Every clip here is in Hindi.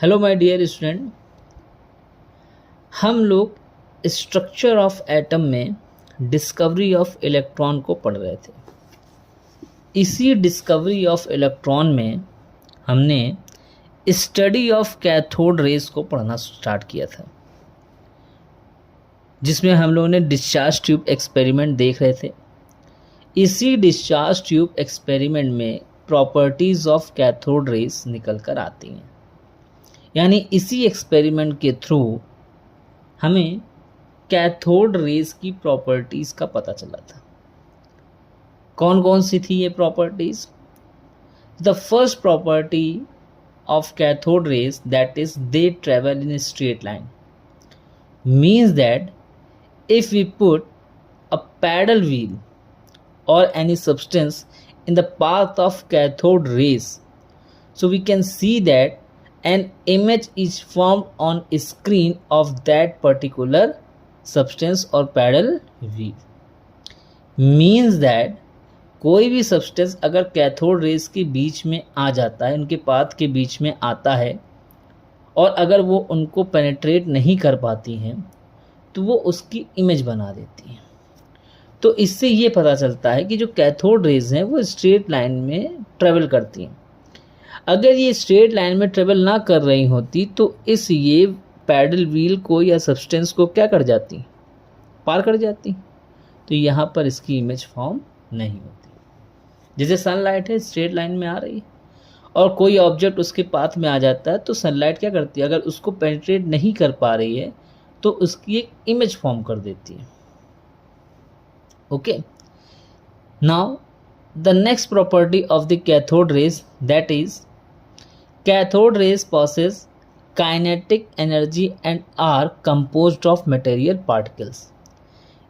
हेलो माय डियर स्टूडेंट, हम लोग स्ट्रक्चर ऑफ एटम में डिस्कवरी ऑफ इलेक्ट्रॉन को पढ़ रहे थे। इसी डिस्कवरी ऑफ इलेक्ट्रॉन में हमने स्टडी ऑफ कैथोड रेज को पढ़ना स्टार्ट किया था, जिसमें हम लोगों ने डिस्चार्ज ट्यूब एक्सपेरिमेंट देख रहे थे। इसी डिस्चार्ज ट्यूब एक्सपेरिमेंट में प्रॉपर्टीज ऑफ कैथोड रेज निकल कर आती हैं। यानी इसी एक्सपेरिमेंट के थ्रू हमें कैथोड रेज की प्रॉपर्टीज़ का पता चला था। कौन कौन सी थी ये properties? The first property of cathode rays that is they travel in straight line, means that if we put a paddle wheel or any substance in the path of cathode rays, so we can see that an image is formed on a screen of that particular substance or pedal wheel. Means that कोई भी सब्सटेंस अगर कैथोड रेज के बीच में आ जाता है, उनके पाथ के बीच में आता है, और अगर वो उनको पेनिट्रेट नहीं कर पाती हैं तो वो उसकी इमेज बना देती हैं। तो इससे ये पता चलता है कि जो कैथोड रेज हैं वो स्ट्रेट लाइन में ट्रेवल करती हैं। अगर ये स्ट्रेट लाइन में ट्रेवल ना कर रही होती तो ये पैडल व्हील को या सब्सटेंस को क्या कर जाती, पार कर जाती। तो यहाँ पर इसकी इमेज फॉर्म नहीं होती। जैसे सनलाइट है, स्ट्रेट लाइन में आ रही है और कोई ऑब्जेक्ट उसके पाथ में आ जाता है, तो सनलाइट क्या करती है, अगर उसको पेनिट्रेट नहीं कर पा रही है तो उसकी एक इमेज फॉर्म कर देती है। Okay, now the next property of the cathode rays, that is cathode rays possess kinetic energy and are composed of material particles।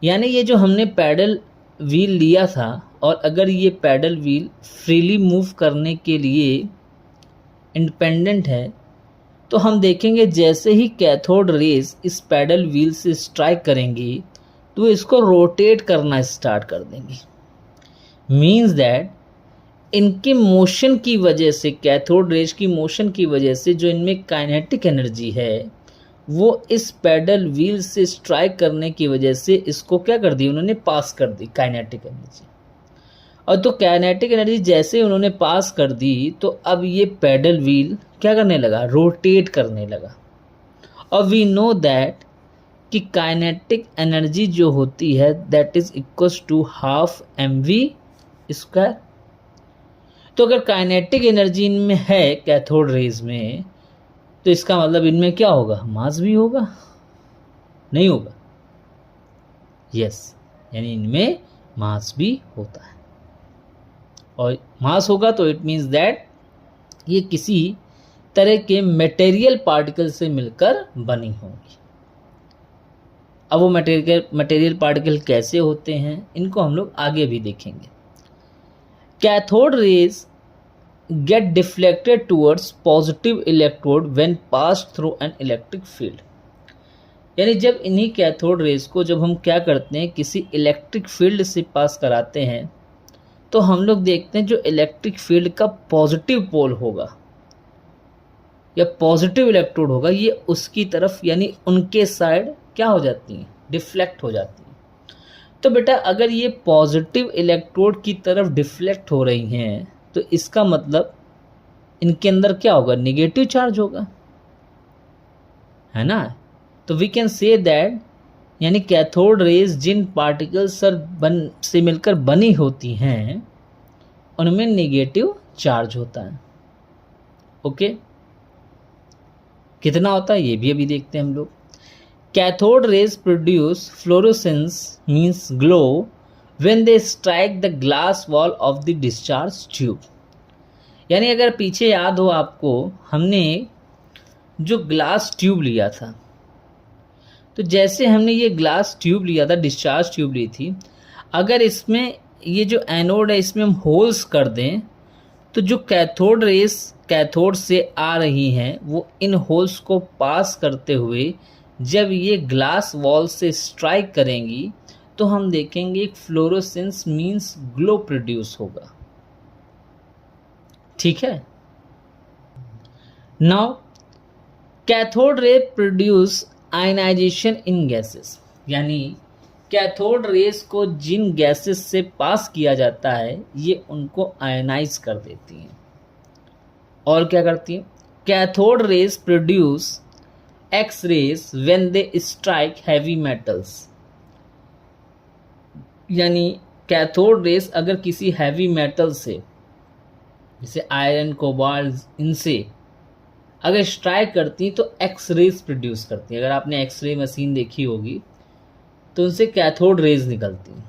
यानी ये जो हमने पैडल व्हील लिया था, और अगर ये पैडल व्हील फ्रीली मूव करने के लिए इंडिपेंडेंट है, तो हम देखेंगे जैसे ही कैथोड रेज इस पैडल व्हील से स्ट्राइक करेंगी तो इसको रोटेट करना स्टार्ट कर देंगे। मीन्स दैट इनके मोशन की वजह से, कैथोड रेज की मोशन की वजह से जो इनमें काइनेटिक एनर्जी है वो इस पैडल व्हील से स्ट्राइक करने की वजह से इसको क्या कर दी, उन्होंने पास कर दी काइनेटिक एनर्जी। और तो काइनेटिक एनर्जी जैसे उन्होंने पास कर दी तो अब ये पैडल व्हील क्या करने लगा, रोटेट करने लगा। और वी नो दैट कि काइनेटिक एनर्जी जो होती है that is equals to half mv²। तो अगर काइनेटिक एनर्जी इनमें है कैथोड रेज में, तो इसका मतलब इनमें क्या होगा, मास भी होगा, नहीं होगा? यस, यानी इनमें मास भी होता है। और मास होगा तो इट मीन्स दैट ये किसी तरह के मटेरियल पार्टिकल से मिलकर बनी होंगी। अब वो मटेरियल पार्टिकल कैसे होते हैं, इनको हम लोग आगे भी देखेंगे। Cathode rays get deflected towards positive electrode when pass through an electric field. यानी जब इन्हीं कैथोड रेज को जब हम क्या करते हैं, किसी इलेक्ट्रिक फील्ड से पास कराते हैं, तो हम लोग देखते हैं जो इलेक्ट्रिक फील्ड का पॉजिटिव पोल होगा या पॉजिटिव इलेक्ट्रोड होगा, ये उसकी तरफ यानी उनके साइड क्या हो जाती हैं, डिफ्लेक्ट हो जाती हैं। तो बेटा अगर ये पॉजिटिव इलेक्ट्रोड की तरफ डिफ्लेक्ट हो रही हैं तो इसका मतलब इनके अंदर क्या होगा, नेगेटिव चार्ज होगा, है ना? तो वी कैन से दैट यानी कैथोड रेज जिन पार्टिकल्स से मिलकर बनी होती हैं उनमें नेगेटिव चार्ज होता है। ओके, कितना होता है ये भी अभी देखते हैं हम लोग। Cathode rays produce fluorescence, means glow, when they strike the glass wall of the discharge tube। यानी अगर पीछे याद हो आपको, हमने जो ग्लास ट्यूब लिया था, तो जैसे हमने ये ग्लास ट्यूब लिया था, डिस्चार्ज ट्यूब ली थी, अगर इसमें ये जो एनोड है इसमें हम होल्स कर दें तो जो कैथोड रेस कैथोड से आ रही हैं वो इन होल्स को पास करते हुए जब ये ग्लास वॉल से स्ट्राइक करेंगी तो हम देखेंगे एक फ्लोरोसेंस मीन्स ग्लो प्रोड्यूस होगा। ठीक है। Now cathode ray produce ionisation in gases, यानी कैथोड रेस को जिन गैसेस से पास किया जाता है ये उनको आयनाइज कर देती हैं। और क्या करती हैं? Cathode rays produce X rays when they strike heavy metals, यानी कैथोड रेस अगर किसी हैवी मेटल से, जैसे आयरन, कोबाल्ट, इनसे अगर स्ट्राइक करती हैं तो एक्स रेस प्रोड्यूस करती हैं। अगर आपने एक्स रे मशीन देखी होगी तो उनसे कैथोड रेज निकलती हैं,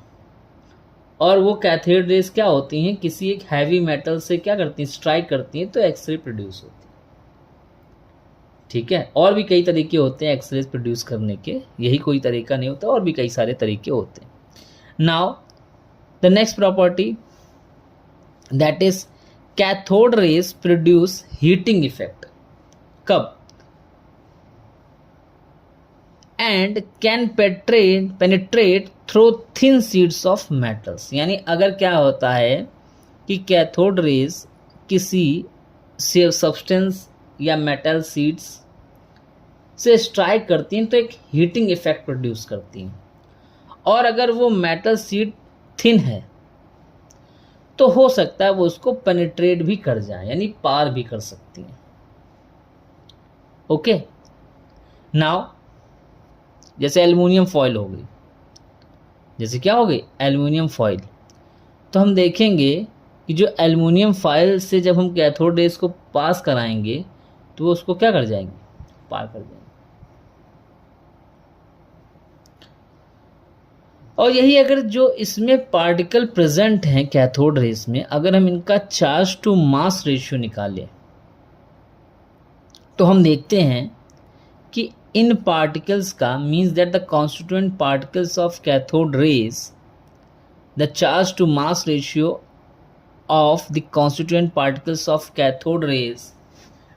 और वो कैथोड रेज क्या होती हैं? किसी एक हैवी मेटल से क्या करती हैं? स्ट्राइक करती हैं तो एक्स रे प्रोड्यूस होती है। ठीक है, और भी कई तरीके होते हैं एक्स रेज प्रोड्यूस करने के, यही कोई तरीका नहीं होता, और भी कई सारे तरीके होते हैं। Now the next property that is cathode rays produce heating effect. कब? And can penetrate through thin sheets of metals, यानी अगर क्या होता है कि कैथोड रेज किसी सब्सटेंस या मेटल शीट्स से स्ट्राइक करती हैं तो एक हीटिंग इफेक्ट प्रोड्यूस करती हैं, और अगर वो मेटल शीट थिन है तो हो सकता है वो उसको पेनिट्रेट भी कर जाए, यानी पार भी कर सकती हैं। ओके, नाउ जैसे एल्युमिनियम फॉयल हो गई, जैसे क्या हो गई? Aluminium foil. तो हम देखेंगे कि जो एल्युमिनियम फॉयल से जब हम कैथोड रेज को पास कराएंगे तो वो उसको क्या कर जाएंगे? पार कर जाएंगे। और यही अगर जो इसमें पार्टिकल प्रेजेंट हैं कैथोड रेज में, अगर हम इनका चार्ज टू मास रेशियो निकालें तो हम देखते हैं कि इन पार्टिकल्स का means that the constituent particles of cathode rays, the charge to mass ratio of the constituent particles of cathode rays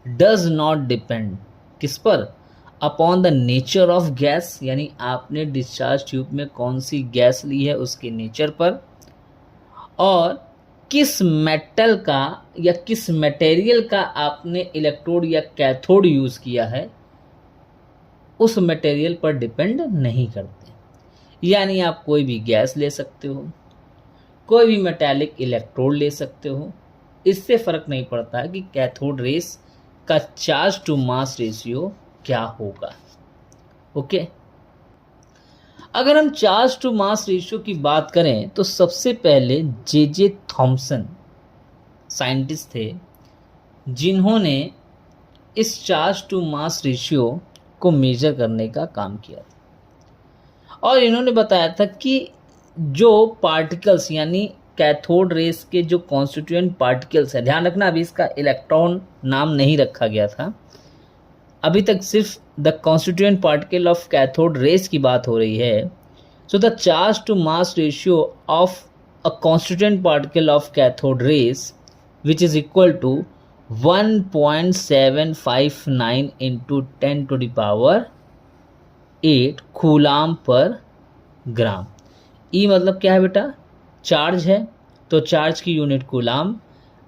does not depend, किस पर? Upon the nature of gas, यानी आपने डिस्चार्ज ट्यूब में कौन सी गैस ली है उसके नेचर पर, और किस मेटल का या किस मटेरियल का आपने इलेक्ट्रोड या कैथोड यूज किया है उस मटेरियल पर डिपेंड नहीं करते। यानी आप कोई भी गैस ले सकते हो, कोई भी मेटालिक इलेक्ट्रोड ले सकते हो, इससे फर्क नहीं पड़ता कि कैथोड रेस का चार्ज टू मास रेशियो क्या होगा। ओके, अगर हम चार्ज टू मास रेशियो की बात करें तो सबसे पहले जे थॉमसन साइंटिस्ट थे जिन्होंने इस चार्ज टू मास रेशियो को मेजर करने का काम किया था, और इन्होंने बताया था कि जो पार्टिकल्स, यानी कैथोड रेस के जो कॉन्स्टिट्यूएंट पार्टिकल्स है, ध्यान रखना अभी इसका इलेक्ट्रॉन नाम नहीं रखा गया था, अभी तक सिर्फ the constituent particle of cathode rays की बात हो रही है। So the charge to mass ratio of a constituent particle of cathode rays which is equal to 1.759 into 10⁸ coulomb per gram. ई मतलब क्या है बेटा? चार्ज है, तो चार्ज की यूनिट कूलाम,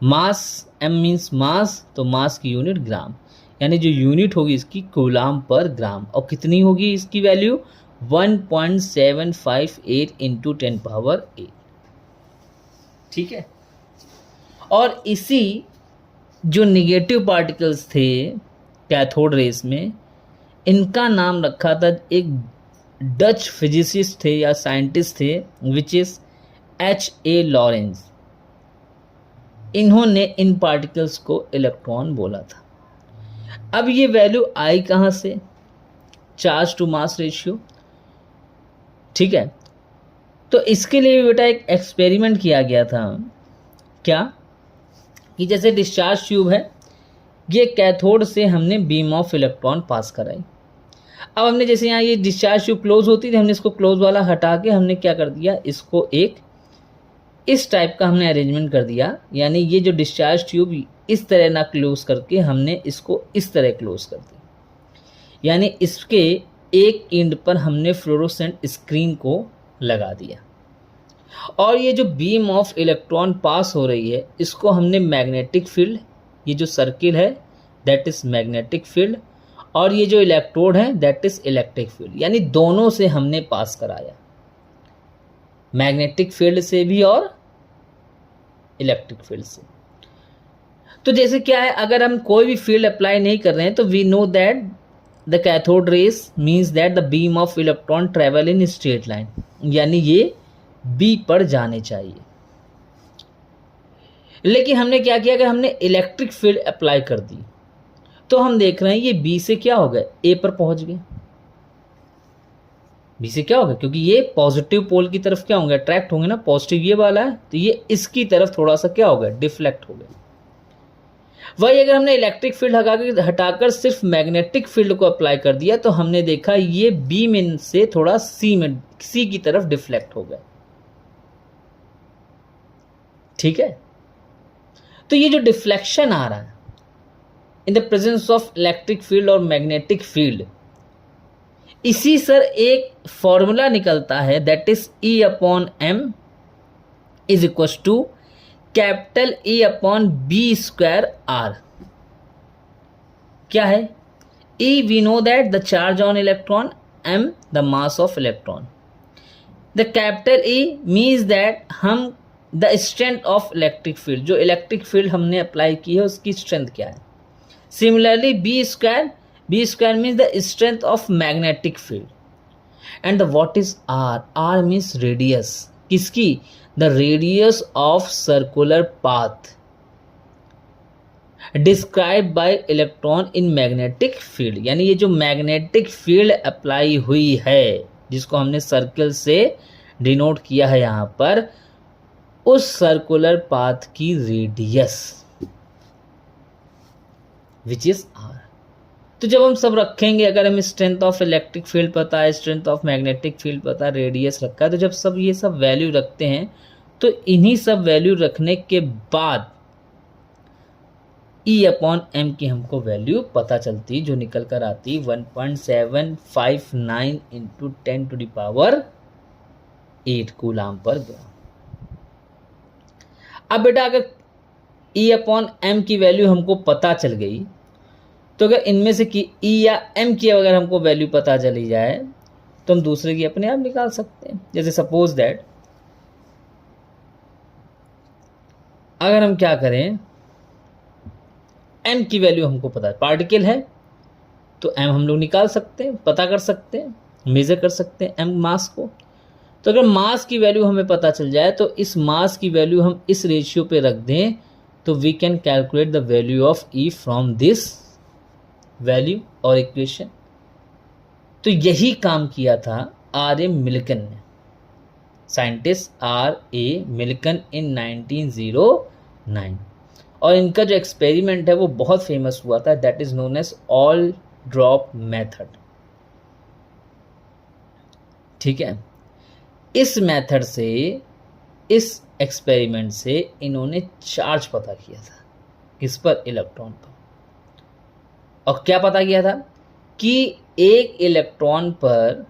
मास, एम मीन्स मास, तो मास की यूनिट ग्राम, यानी जो यूनिट होगी इसकी कूलाम पर ग्राम, और कितनी होगी इसकी वैल्यू? 1.758 इंटू 10⁸। ठीक है, और इसी जो निगेटिव पार्टिकल्स थे कैथोड रेस में, इनका नाम रखा था, एक डच फिजिसिस्ट थे या साइंटिस्ट थे विच इज H.A. लॉरेंस। इन्होंने इन पार्टिकल्स को इलेक्ट्रॉन बोला था। अब ये वैल्यू आई कहाँ से? Charge to mass ratio. ठीक है, तो इसके लिए बेटा एक एक्सपेरिमेंट किया गया था। क्या? कि जैसे डिस्चार्ज ट्यूब है, ये कैथोड से हमने बीम ऑफ इलेक्ट्रॉन पास कराई। अब हमने जैसे यहाँ ये डिस्चार्ज ट्यूब क्लोज होती थी, हमने इसको क्लोज वाला हटा के हमने क्या कर दिया, इसको एक इस टाइप का हमने अरेंजमेंट कर दिया, यानी ये जो डिस्चार्ज ट्यूब इस तरह ना क्लोज करके हमने इसको इस तरह क्लोज कर दिया, यानी इसके एक एंड पर हमने फ्लोरोसेंट स्क्रीन को लगा दिया, और ये जो बीम ऑफ इलेक्ट्रॉन पास हो रही है इसको हमने मैग्नेटिक फील्ड, ये जो सर्किल है दैट इज मैग्नेटिक फील्ड, और ये जो इलेक्ट्रोड है दैट इज इलेक्ट्रिक फील्ड, यानी दोनों से हमने पास कराया, मैग्नेटिक फील्ड से भी और इलेक्ट्रिक फील्ड से। तो जैसे क्या है, अगर हम कोई भी फील्ड अप्लाई नहीं कर रहे हैं तो we know that the cathode rays means that the beam of electron travel in straight line, यानी ये बी पर जाने चाहिए। लेकिन हमने क्या किया, अगर हमने इलेक्ट्रिक फील्ड अप्लाई कर दी तो हम देख रहे हैं ये बी से क्या हो गया, ए पर पहुंच गए। बी से क्या होगा, क्योंकि ये पॉजिटिव पोल की तरफ क्या होंगे, अट्रैक्ट होंगे ना, पॉजिटिव ये वाला है तो ये इसकी तरफ थोड़ा सा क्या होगा, डिफ्लेक्ट हो गया। वही अगर हमने इलेक्ट्रिक फील्ड हटाकर सिर्फ मैग्नेटिक फील्ड को अप्लाई कर दिया तो हमने देखा ये बी में से थोड़ा सी की तरफ डिफ्लेक्ट हो गया। ठीक है, तो ये जो डिफ्लेक्शन आ रहा है in the presence of electric field और मैग्नेटिक फील्ड, इसी सर एक फॉर्मूला निकलता है that is E upon M is equal to capital E upon B square R. क्या है, E we know that the charge on electron, m the mass of electron. The capital E means that हम the strength of electric field, जो इलेक्ट्रिक फील्ड हमने अप्लाई की है उसकी स्ट्रेंथ क्या है। Similarly B square means the strength of magnetic field. And the what is R, R means radius, किसकी, the radius of circular path describe by electron in magnetic field, यानी ये जो मैग्नेटिक फील्ड अप्लाई हुई है जिसको हमने सर्कल से डिनोट किया है यहां पर, उस सर्कुलर पाथ की रेडियस विच इज आर। तो जब हम सब रखेंगे, अगर हमें स्ट्रेंथ ऑफ इलेक्ट्रिक फील्ड पता है, स्ट्रेंथ ऑफ मैग्नेटिक फील्ड पता है, रेडियस रखा है, तो जब सब ये सब वैल्यू रखते हैं तो इन्हीं सब वैल्यू रखने के बाद E अपॉन एम की हमको वैल्यू पता चलती, जो निकल कर आती 1.759 इंटू 10⁸ कूलाम पर ग्राम। अब बेटा अगर E अपॉन एम की वैल्यू हमको पता चल गई तो अगर इनमें से की E या M की अगर हमको वैल्यू पता चली जाए तो हम दूसरे की अपने आप निकाल सकते हैं। जैसे सपोज दैट अगर हम क्या करें, M की वैल्यू हमको पता है, पार्टिकल है तो M हम लोग निकाल सकते हैं, पता कर सकते हैं, मेजर कर सकते हैं M मास को। तो अगर मास की वैल्यू हमें पता चल जाए तो इस मास की वैल्यू हम इस रेशियो पे रख दें तो we can calculate the value of E from this value और इक्वेशन। तो यही काम किया था R. A. मिल्कन ने, scientist R. A. Millikan in 1909, और इनका जो एक्सपेरिमेंट है वो बहुत फेमस हुआ था, that is known as oil drop method. ठीक है, इस मेथड से, इस एक्सपेरिमेंट से इन्होंने चार्ज पता किया था, किस पर, इलेक्ट्रॉन पर। और क्या पता किया था कि एक इलेक्ट्रॉन पर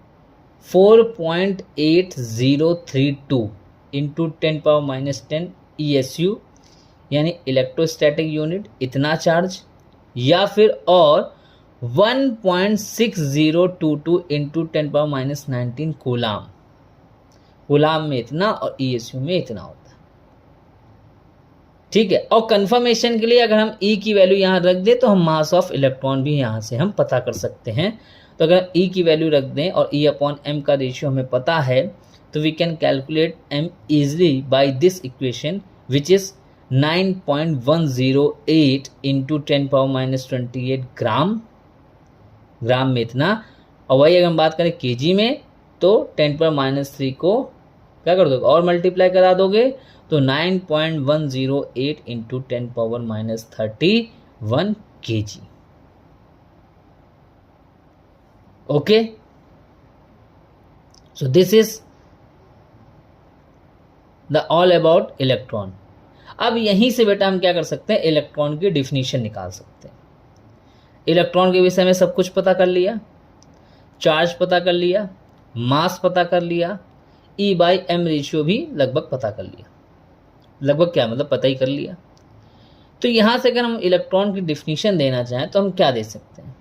4.8032 इंटू 10⁻10 ESU यानी इलेक्ट्रोस्टैटिक यूनिट, इतना चार्ज, या फिर और 1.6022 इंटू 10⁻19 कूलाम, कूलाम में इतना और ESU में इतना होता है। ठीक है, और कंफर्मेशन के लिए अगर हम E की वैल्यू यहाँ रख दें तो हम मास ऑफ इलेक्ट्रॉन भी यहाँ से हम पता कर सकते हैं। तो अगर E की वैल्यू रख दें और E अपॉन M का रेशियो हमें पता है तो we can calculate M easily by this equation which is 9.108 into 10⁻28 gram, gram में इतना। और वही अगर हम बात करें केजी में तो 10⁻³ को क्या कर दोगे और मल्टीप्लाई करा दोगे तो 9.108 into 10⁻31 kg। Okay, so this is the all about electron. अब यहीं से बेटा हम क्या कर सकते हैं, इलेक्ट्रॉन की डिफिनीशन निकाल सकते हैं। इलेक्ट्रॉन के विषय में सब कुछ पता कर लिया, चार्ज पता कर लिया, मास पता कर लिया, E/m रेशियो भी लगभग पता कर लिया, लगभग क्या मतलब पता ही कर लिया। तो यहाँ से अगर हम इलेक्ट्रॉन की डिफिनीशन देना चाहें तो हम क्या दे सकते हैं,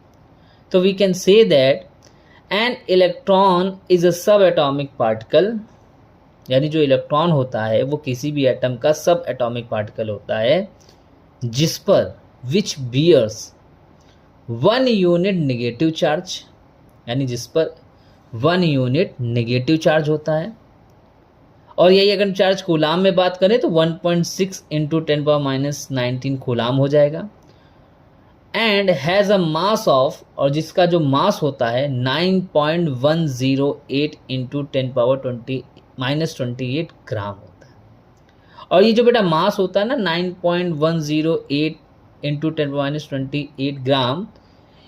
तो we can say that an electron is a सब एटॉमिक पार्टिकल, यानी जो इलेक्ट्रॉन होता है वो किसी भी एटम का सब एटॉमिक पार्टिकल होता है जिस पर which bears 1 unit negative charge, यानी जिस पर 1 यूनिट नेगेटिव चार्ज होता है। और यही अगर चार्ज कूलाम में बात करें तो 1.6 इंटू 10⁻19 कूलाम हो जाएगा। And has a mass of, और जिसका जो मास होता है 9.108 इंटू 10⁻28 ग्राम होता है। और ये जो बेटा मास होता है ना 9.108 इंटू 10⁻28 ग्राम,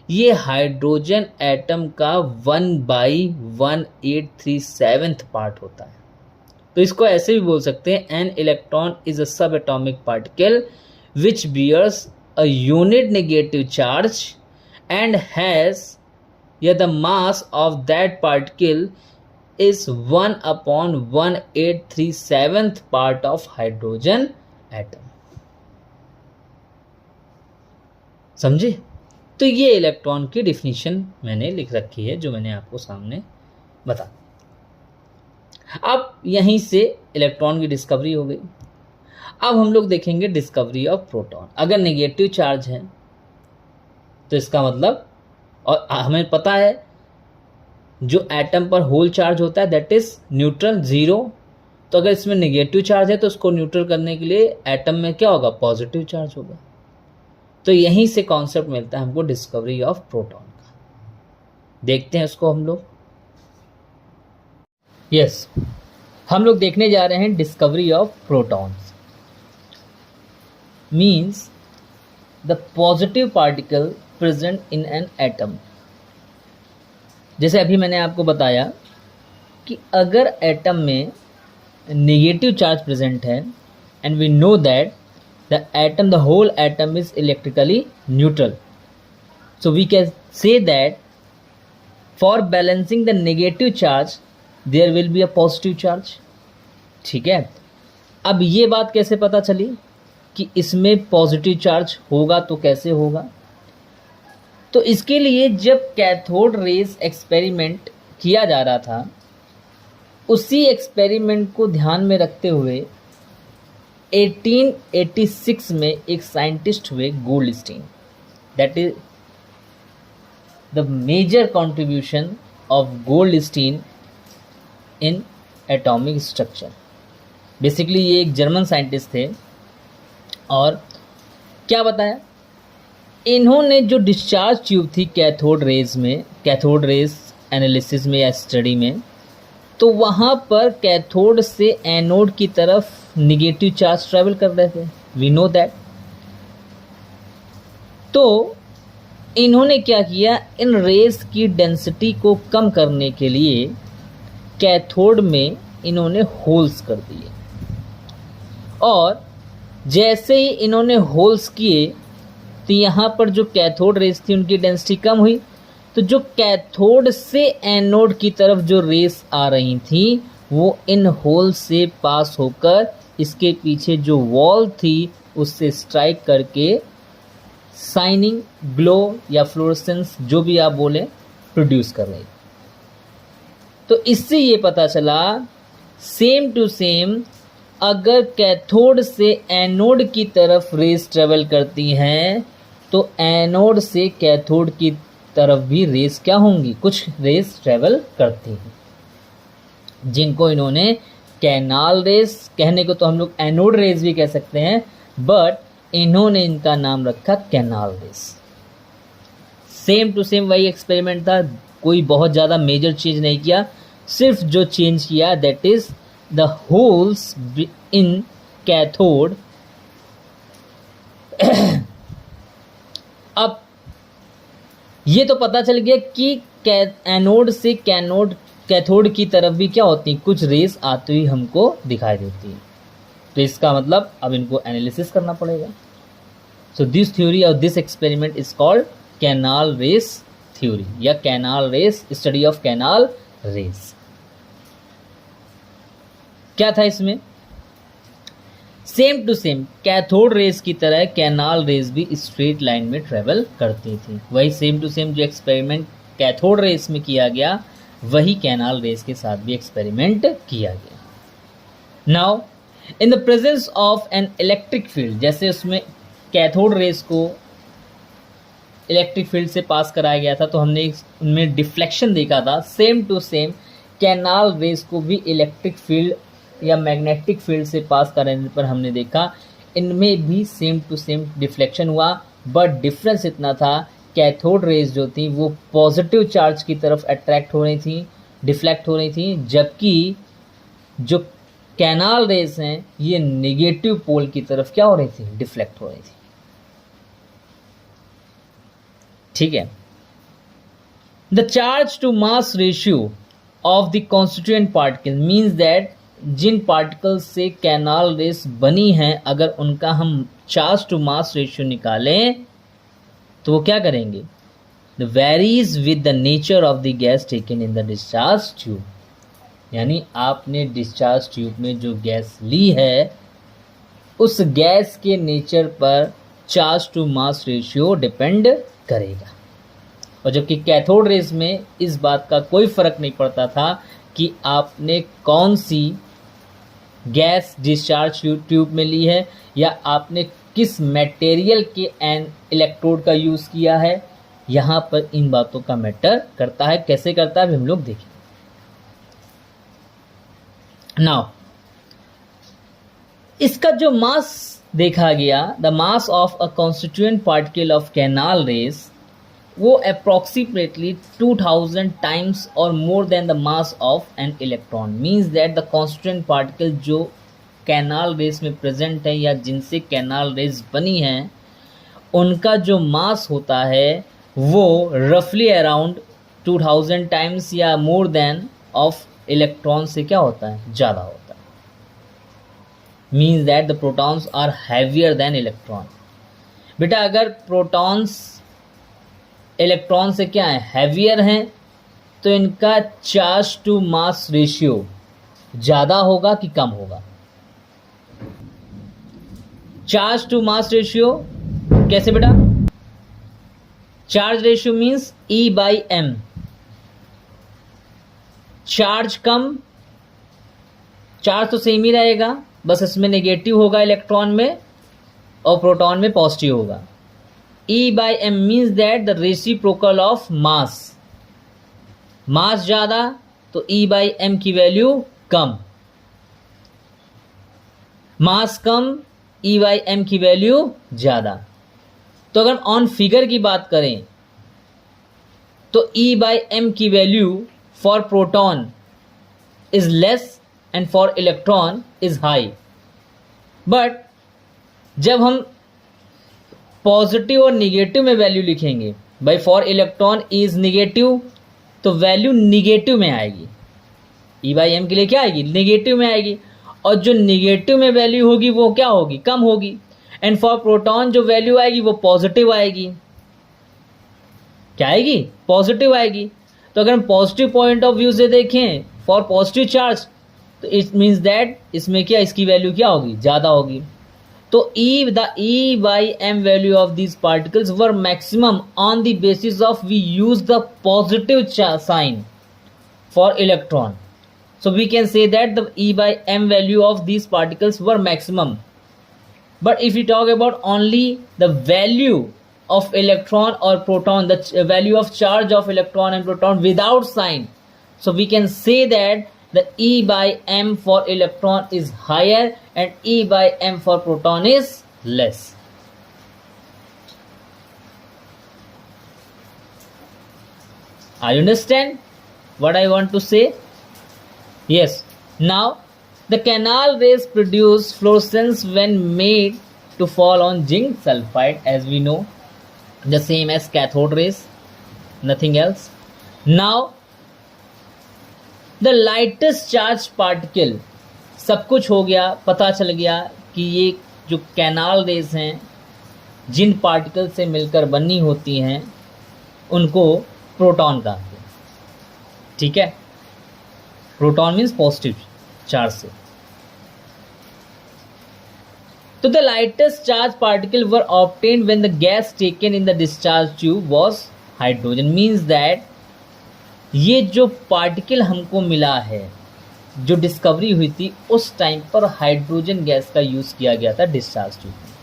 ये हाइड्रोजन एटम का 1/1837 पार्ट होता है। तो इसको ऐसे भी बोल सकते हैं एन इलेक्ट्रॉन इज अ सब atomic particle which bears a unit negative charge and has, या the mass of that particle is 1/1837 part of hydrogen atom. समझे? तो ये इलेक्ट्रॉन की डिफिनीशन मैंने लिख रखी है जो मैंने आपको सामने बता। अब यहीं से इलेक्ट्रॉन की डिस्कवरी हो गई। अब हम लोग देखेंगे डिस्कवरी ऑफ प्रोटॉन। अगर नेगेटिव चार्ज है तो इसका मतलब, और हमें पता है जो एटम पर होल चार्ज होता है दैट इज न्यूट्रल, जीरो। तो अगर इसमें नेगेटिव चार्ज है तो उसको न्यूट्रल करने के लिए एटम में क्या होगा, पॉजिटिव चार्ज होगा। तो यहीं से कॉन्सेप्ट मिलता है हमको डिस्कवरी ऑफ प्रोटॉन का। देखते हैं उसको हम लोग। यस, हम लोग देखने जा रहे हैं discovery of protons. Means the positive particle present in an atom. जैसे अभी मैंने आपको बताया कि अगर एटम में नेगेटिव चार्ज प्रेजेंट है and we know that the atom, the whole atom is electrically neutral, so we can say that for balancing the negative charge there will be a positive charge. ठीक है, अब ये बात कैसे पता चली कि इसमें पॉजिटिव चार्ज होगा, तो कैसे होगा? तो इसके लिए जब कैथोड रेज एक्सपेरिमेंट किया जा रहा था, उसी एक्सपेरिमेंट को ध्यान में रखते हुए 1886 में एक साइंटिस्ट हुए Goldstein. That is the major contribution of Goldstein in atomic structure. Basically ये एक जर्मन साइंटिस्ट थे और क्या बताया इन्होंने, जो डिस्चार्ज ट्यूब थी कैथोड रेज में, कैथोड रेज एनालिसिस में या स्टडी में, तो वहाँ पर कैथोड से एनोड की तरफ निगेटिव चार्ज ट्रैवल कर रहे थे, वी नो दैट। तो इन्होंने क्या किया, इन रेज की डेंसिटी को कम करने के लिए कैथोड में इन्होंने होल्स कर दिए। और जैसे ही इन्होंने होल्स किए तो यहाँ पर जो कैथोड रेस थी उनकी डेंसिटी कम हुई, तो जो कैथोड से एनोड की तरफ जो रेस आ रही थी वो इन होल से पास होकर इसके पीछे जो वॉल थी उससे स्ट्राइक करके शाइनिंग, ग्लो या फ्लोरेसेंस जो भी आप बोले प्रोड्यूस कर रही। तो इससे ये पता चला सेम टू सेम अगर कैथोड से एनोड की तरफ रेस ट्रेवल करती हैं तो एनोड से कैथोड की तरफ भी रेस क्या होंगी, कुछ रेस ट्रेवल करती हैं, जिनको इन्होंने कैनाल रेस, कहने को तो हम लोग एनोड रेस भी कह सकते हैं, बट इन्होंने इनका नाम रखा canal rays. Same to same वही एक्सपेरिमेंट था, कोई बहुत ज़्यादा मेजर चेंज नहीं किया, सिर्फ जो चेंज किया that is the holes in cathode. अब ये तो पता चल गया कि एनोड से कैथोड की तरफ भी क्या होती है, कुछ रेस आती हुई हमको दिखाई देती है। तो इसका मतलब अब इनको एनालिसिस करना पड़ेगा। सो दिस थ्योरी और this experiment is called canal rays theory या canal rays, study of canal rays. क्या था इसमें, same to same cathode rays की तरह कैनाल रेस भी स्ट्रेट लाइन में ट्रेवल करती थी। वही सेम टू सेम जो एक्सपेरिमेंट कैथोड रेस में किया गया वही कैनाल रेस के साथ भी एक्सपेरिमेंट किया गया। Now in the presence of N electric field, जैसे उसमें कैथोड रेस को इलेक्ट्रिक फील्ड से पास कराया गया था तो हमने उनमें डिफ्लेक्शन देखा था। Same to same canal rays को भी इलेक्ट्रिक फील्ड या मैग्नेटिक फील्ड से पास कराने पर हमने देखा इनमें भी सेम टू सेम डिफ्लेक्शन हुआ। बट डिफरेंस इतना था, कैथोड रेस जो थी वो पॉजिटिव चार्ज की तरफ अट्रैक्ट हो रही थी, डिफ्लेक्ट हो रही थी, जबकि जो कैनाल रेस हैं ये नेगेटिव पोल की तरफ क्या हो रही थी, डिफ्लेक्ट हो रही थी। ठीक है। The charge to mass ratio of the constituent particle means that जिन पार्टिकल्स से कैनाल रेस बनी हैं अगर उनका हम चार्ज टू मास रेशियो निकालें तो वो क्या करेंगे, the varies with the nature of the gas taken in the discharge tube. यानी आपने डिस्चार्ज ट्यूब में जो गैस ली है उस गैस के नेचर पर charge to mass ratio depend करेगा। और जबकि कैथोड रेस में इस बात का कोई फर्क नहीं पड़ता था कि आपने कौन सी गैस डिस्चार्ज ट्यूब में ली है या आपने किस मटेरियल के एन इलेक्ट्रोड का यूज़ किया है, यहाँ पर इन बातों का मैटर करता है। कैसे करता है हम लोग देखें। नाउ इसका जो मास देखा गया, the mass of a constituent particle of canal rays, वो अप्रॉक्सीमेटली 2000 टाइम्स और more than the mass of an electron. Means that the constituent particle जो कैनाल रेस में प्रेजेंट है या जिनसे कैनाल रेस बनी है उनका जो मास होता है वो रफली अराउंड 2000 टाइम्स या मोर देन ऑफ इलेक्ट्रॉन से क्या होता है, ज़्यादा होता है। Means that the protons are heavier than electron. बेटा अगर प्रोटॉन्स इलेक्ट्रॉन से क्या है, हैवियर हैं, तो इनका चार्ज टू मास रेशियो ज़्यादा होगा कि कम होगा। चार्ज टू मास रेशियो कैसे बेटा, charge ratio means E/m। Charge कम, चार्ज तो सेम ही रहेगा, बस इसमें नेगेटिव होगा इलेक्ट्रॉन में और प्रोटॉन में पॉजिटिव होगा। E/m means that the reciprocal of mass. Mass ज़्यादा तो E/m की वैल्यू कम, मास कम E/m की वैल्यू ज़्यादा। तो अगर ऑन फिगर की बात करें तो E/m की value for proton is less and for electron is high. But जब हम पॉजिटिव और निगेटिव में वैल्यू लिखेंगे, भाई फॉर इलेक्ट्रॉन इज निगेटिव, तो वैल्यू निगेटिव में आएगी। E/m के लिए क्या आएगी, निगेटिव में आएगी। और जो निगेटिव में वैल्यू होगी वो क्या होगी, कम होगी। एंड फॉर प्रोटॉन जो वैल्यू आएगी वो पॉजिटिव आएगी। क्या आएगी, पॉजिटिव आएगी। तो अगर हम पॉजिटिव पॉइंट ऑफ व्यू से देखें फॉर पॉजिटिव चार्ज तो इट मीन्स दैट इसमें क्या, इसकी वैल्यू क्या होगी, ज़्यादा होगी। तो the E/m value of these particles were maximum on the basis of we use the positive sign for electron. So we can say that the E/m value of these particles were maximum. But if we talk about only the value of electron or proton, the value of charge of electron and proton without sign, so we can say that the E/m for electron is higher and E/m for proton is less. Are you understand what I want to say? Yes. Now the canal rays produce fluorescence when made to fall on zinc sulfide, as we know, the same as cathode rays, nothing else. Now the lightest charge particle, सब कुछ हो गया, पता चल गया कि ये जो कैनाल रेज हैं जिन पार्टिकल से मिलकर बनी होती हैं उनको प्रोटॉन कहते हैं। ठीक है, प्रोटॉन मीन्स पॉजिटिव चार्ज से। तो the lightest charge particle were obtained when the gas taken in the discharge tube was hydrogen. Means that ये जो पार्टिकल हमको मिला है, जो डिस्कवरी हुई थी, उस टाइम पर हाइड्रोजन गैस का यूज़ किया गया था डिस्चार्ज ट्यूब में।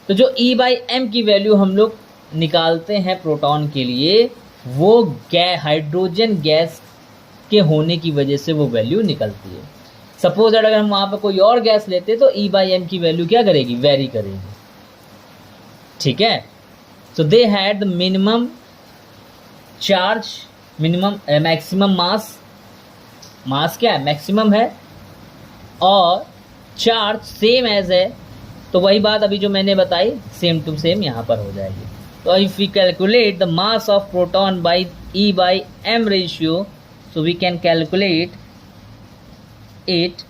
तो जो E/m की वैल्यू हम लोग निकालते हैं प्रोटॉन के लिए, वो हाइड्रोजन गैस के होने की वजह से वो वैल्यू निकलती है। सपोज अगर हम वहाँ पर कोई और गैस लेते तो E/m की वैल्यू क्या करेगी, वेरी करेगी। ठीक है, so they had the minimum charge, minimum maximum mass क्या है, मैक्सिमम है, और चार्ज सेम एज है। तो वही बात अभी जो मैंने बताई सेम टू सेम यहाँ पर हो जाएगी। तो if we calculate the mass of proton by E/m ratio, so we can calculate it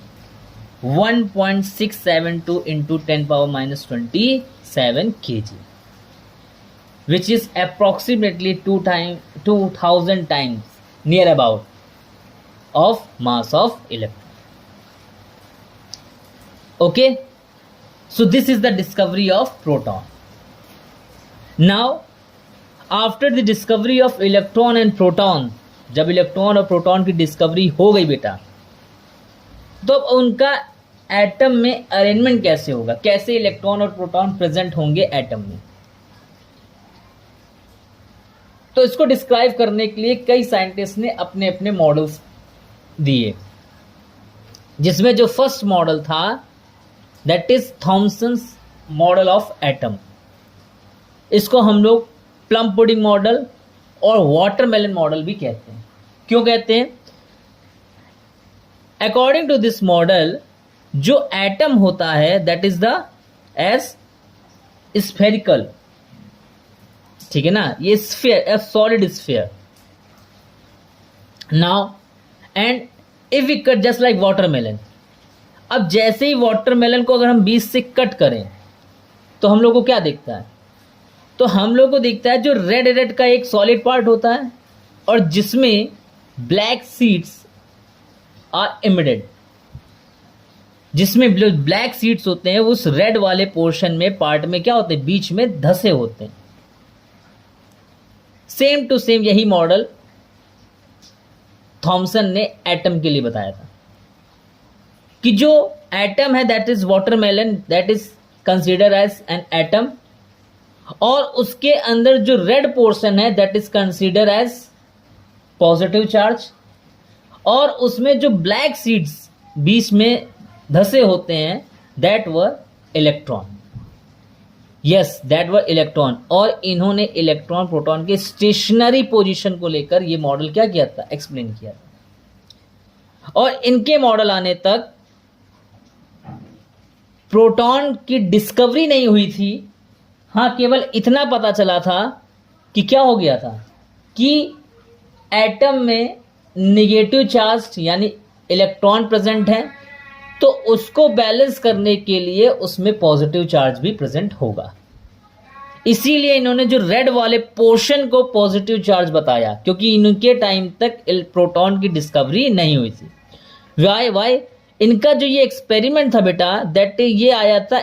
1.672 into 10 power minus 27 kg, which is approximately 2000 times near about of mass of electron. Okay, so this is the discovery of proton. Now after the discovery of electron and proton, जब इलेक्ट्रॉन और प्रोटॉन की डिस्कवरी हो गई बेटा, तो अब उनका एटम में अरेंजमेंट कैसे होगा, कैसे इलेक्ट्रॉन और प्रोटॉन प्रेजेंट होंगे एटम में। तो इसको डिस्क्राइब करने के लिए कई साइंटिस्ट ने अपने अपने मॉडल्स दिए, जिसमें जो फर्स्ट मॉडल था that is Thomson's model of atom. इसको हम लोग प्लम पुडिंग मॉडल और वाटरमेलन मॉडल भी कहते हैं। क्यों कहते हैं? अकॉर्डिंग टू दिस मॉडल, जो एटम होता है that is the as spherical, ठीक है ना, ये sphere, a solid sphere. Now and if we cut just like watermelon, अब जैसे ही वाटरमेलन को अगर हम बीच से कट करें तो हम लोग को क्या दिखता है, तो हम लोग को दिखता है जो रेड रेड का एक सॉलिड पार्ट होता है और जिसमें ब्लैक सीड्स आर इमिडेड, जिसमें जो ब्लैक सीड्स होते हैं उस रेड वाले पोर्शन में पार्ट में क्या होते हैं, बीच में धसे होते हैं। सेम टू सेम यही मॉडल थॉमसन ने एटम के लिए बताया था कि जो एटम है that is watermelon, that is consider as an atom, और उसके अंदर जो रेड पोर्शन है that is consider as positive charge, और उसमें जो ब्लैक सीड्स बीच में धसे होते हैं that were electron. Yes, that were electron. और इन्होंने इलेक्ट्रॉन प्रोटॉन के स्टेशनरी पोजीशन को लेकर ये मॉडल क्या किया था, एक्सप्लेन किया था। और इनके मॉडल आने तक प्रोटॉन की डिस्कवरी नहीं हुई थी। हाँ, केवल इतना पता चला था कि क्या हो गया था कि एटम में निगेटिव चार्ज यानी इलेक्ट्रॉन प्रेजेंट है, तो उसको बैलेंस करने के लिए उसमें पॉजिटिव चार्ज भी प्रेजेंट होगा। इसीलिए इन्होंने जो रेड वाले पोर्शन को पॉजिटिव चार्ज बताया, क्योंकि इनके टाइम तक प्रोटॉन की डिस्कवरी नहीं हुई थी। वाई इनका जो ये एक्सपेरिमेंट था बेटा, दैट ये आया था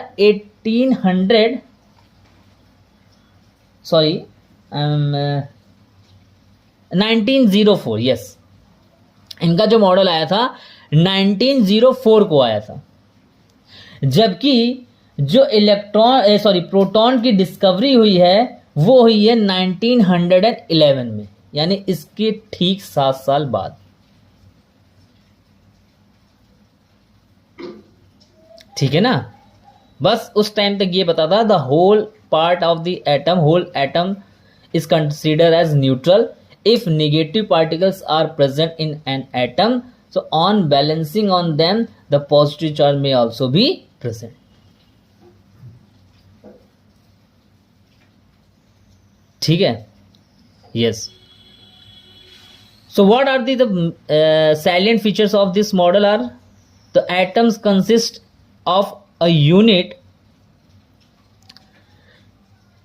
1904। यस, इनका जो मॉडल आया था 1904 को आया था, जबकि जो प्रोटॉन की डिस्कवरी हुई है वो हुई है 1911 में, यानी इसके ठीक 7 साल बाद। ठीक है ना, बस उस टाइम तक ये बता था the whole part of the atom, whole atom is considered as neutral if negative particles are present in an atom, so on balancing on them the positive charge may also be present. ठीक है, yes. So what are the salient features of this model are the atoms consist of a unit.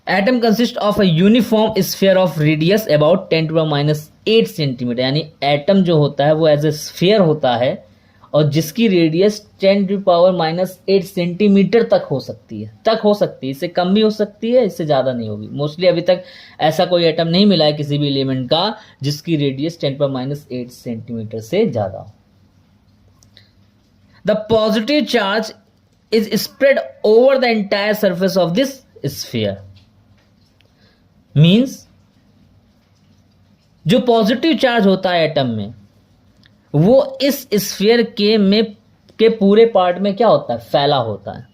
Atom consists of a uniform sphere of radius about 10⁻⁻8 centimetre, यानी एटम जो होता है वो एज ए स्फीयर होता है और जिसकी रेडियस 10⁻⁸ सेंटीमीटर तक हो सकती है, इससे कम भी हो सकती है, इससे ज़्यादा नहीं होगी। मोस्टली अभी तक ऐसा कोई एटम नहीं मिला है किसी भी एलिमेंट का जिसकी रेडियस 10⁻⁸ सेंटीमीटर से ज़्यादा हो। The positive charge is spread over the entire surface of this sphere. Means जो पॉजिटिव चार्ज होता है एटम में वो इस स्फीयर के पूरे पार्ट में क्या होता है, फैला होता है।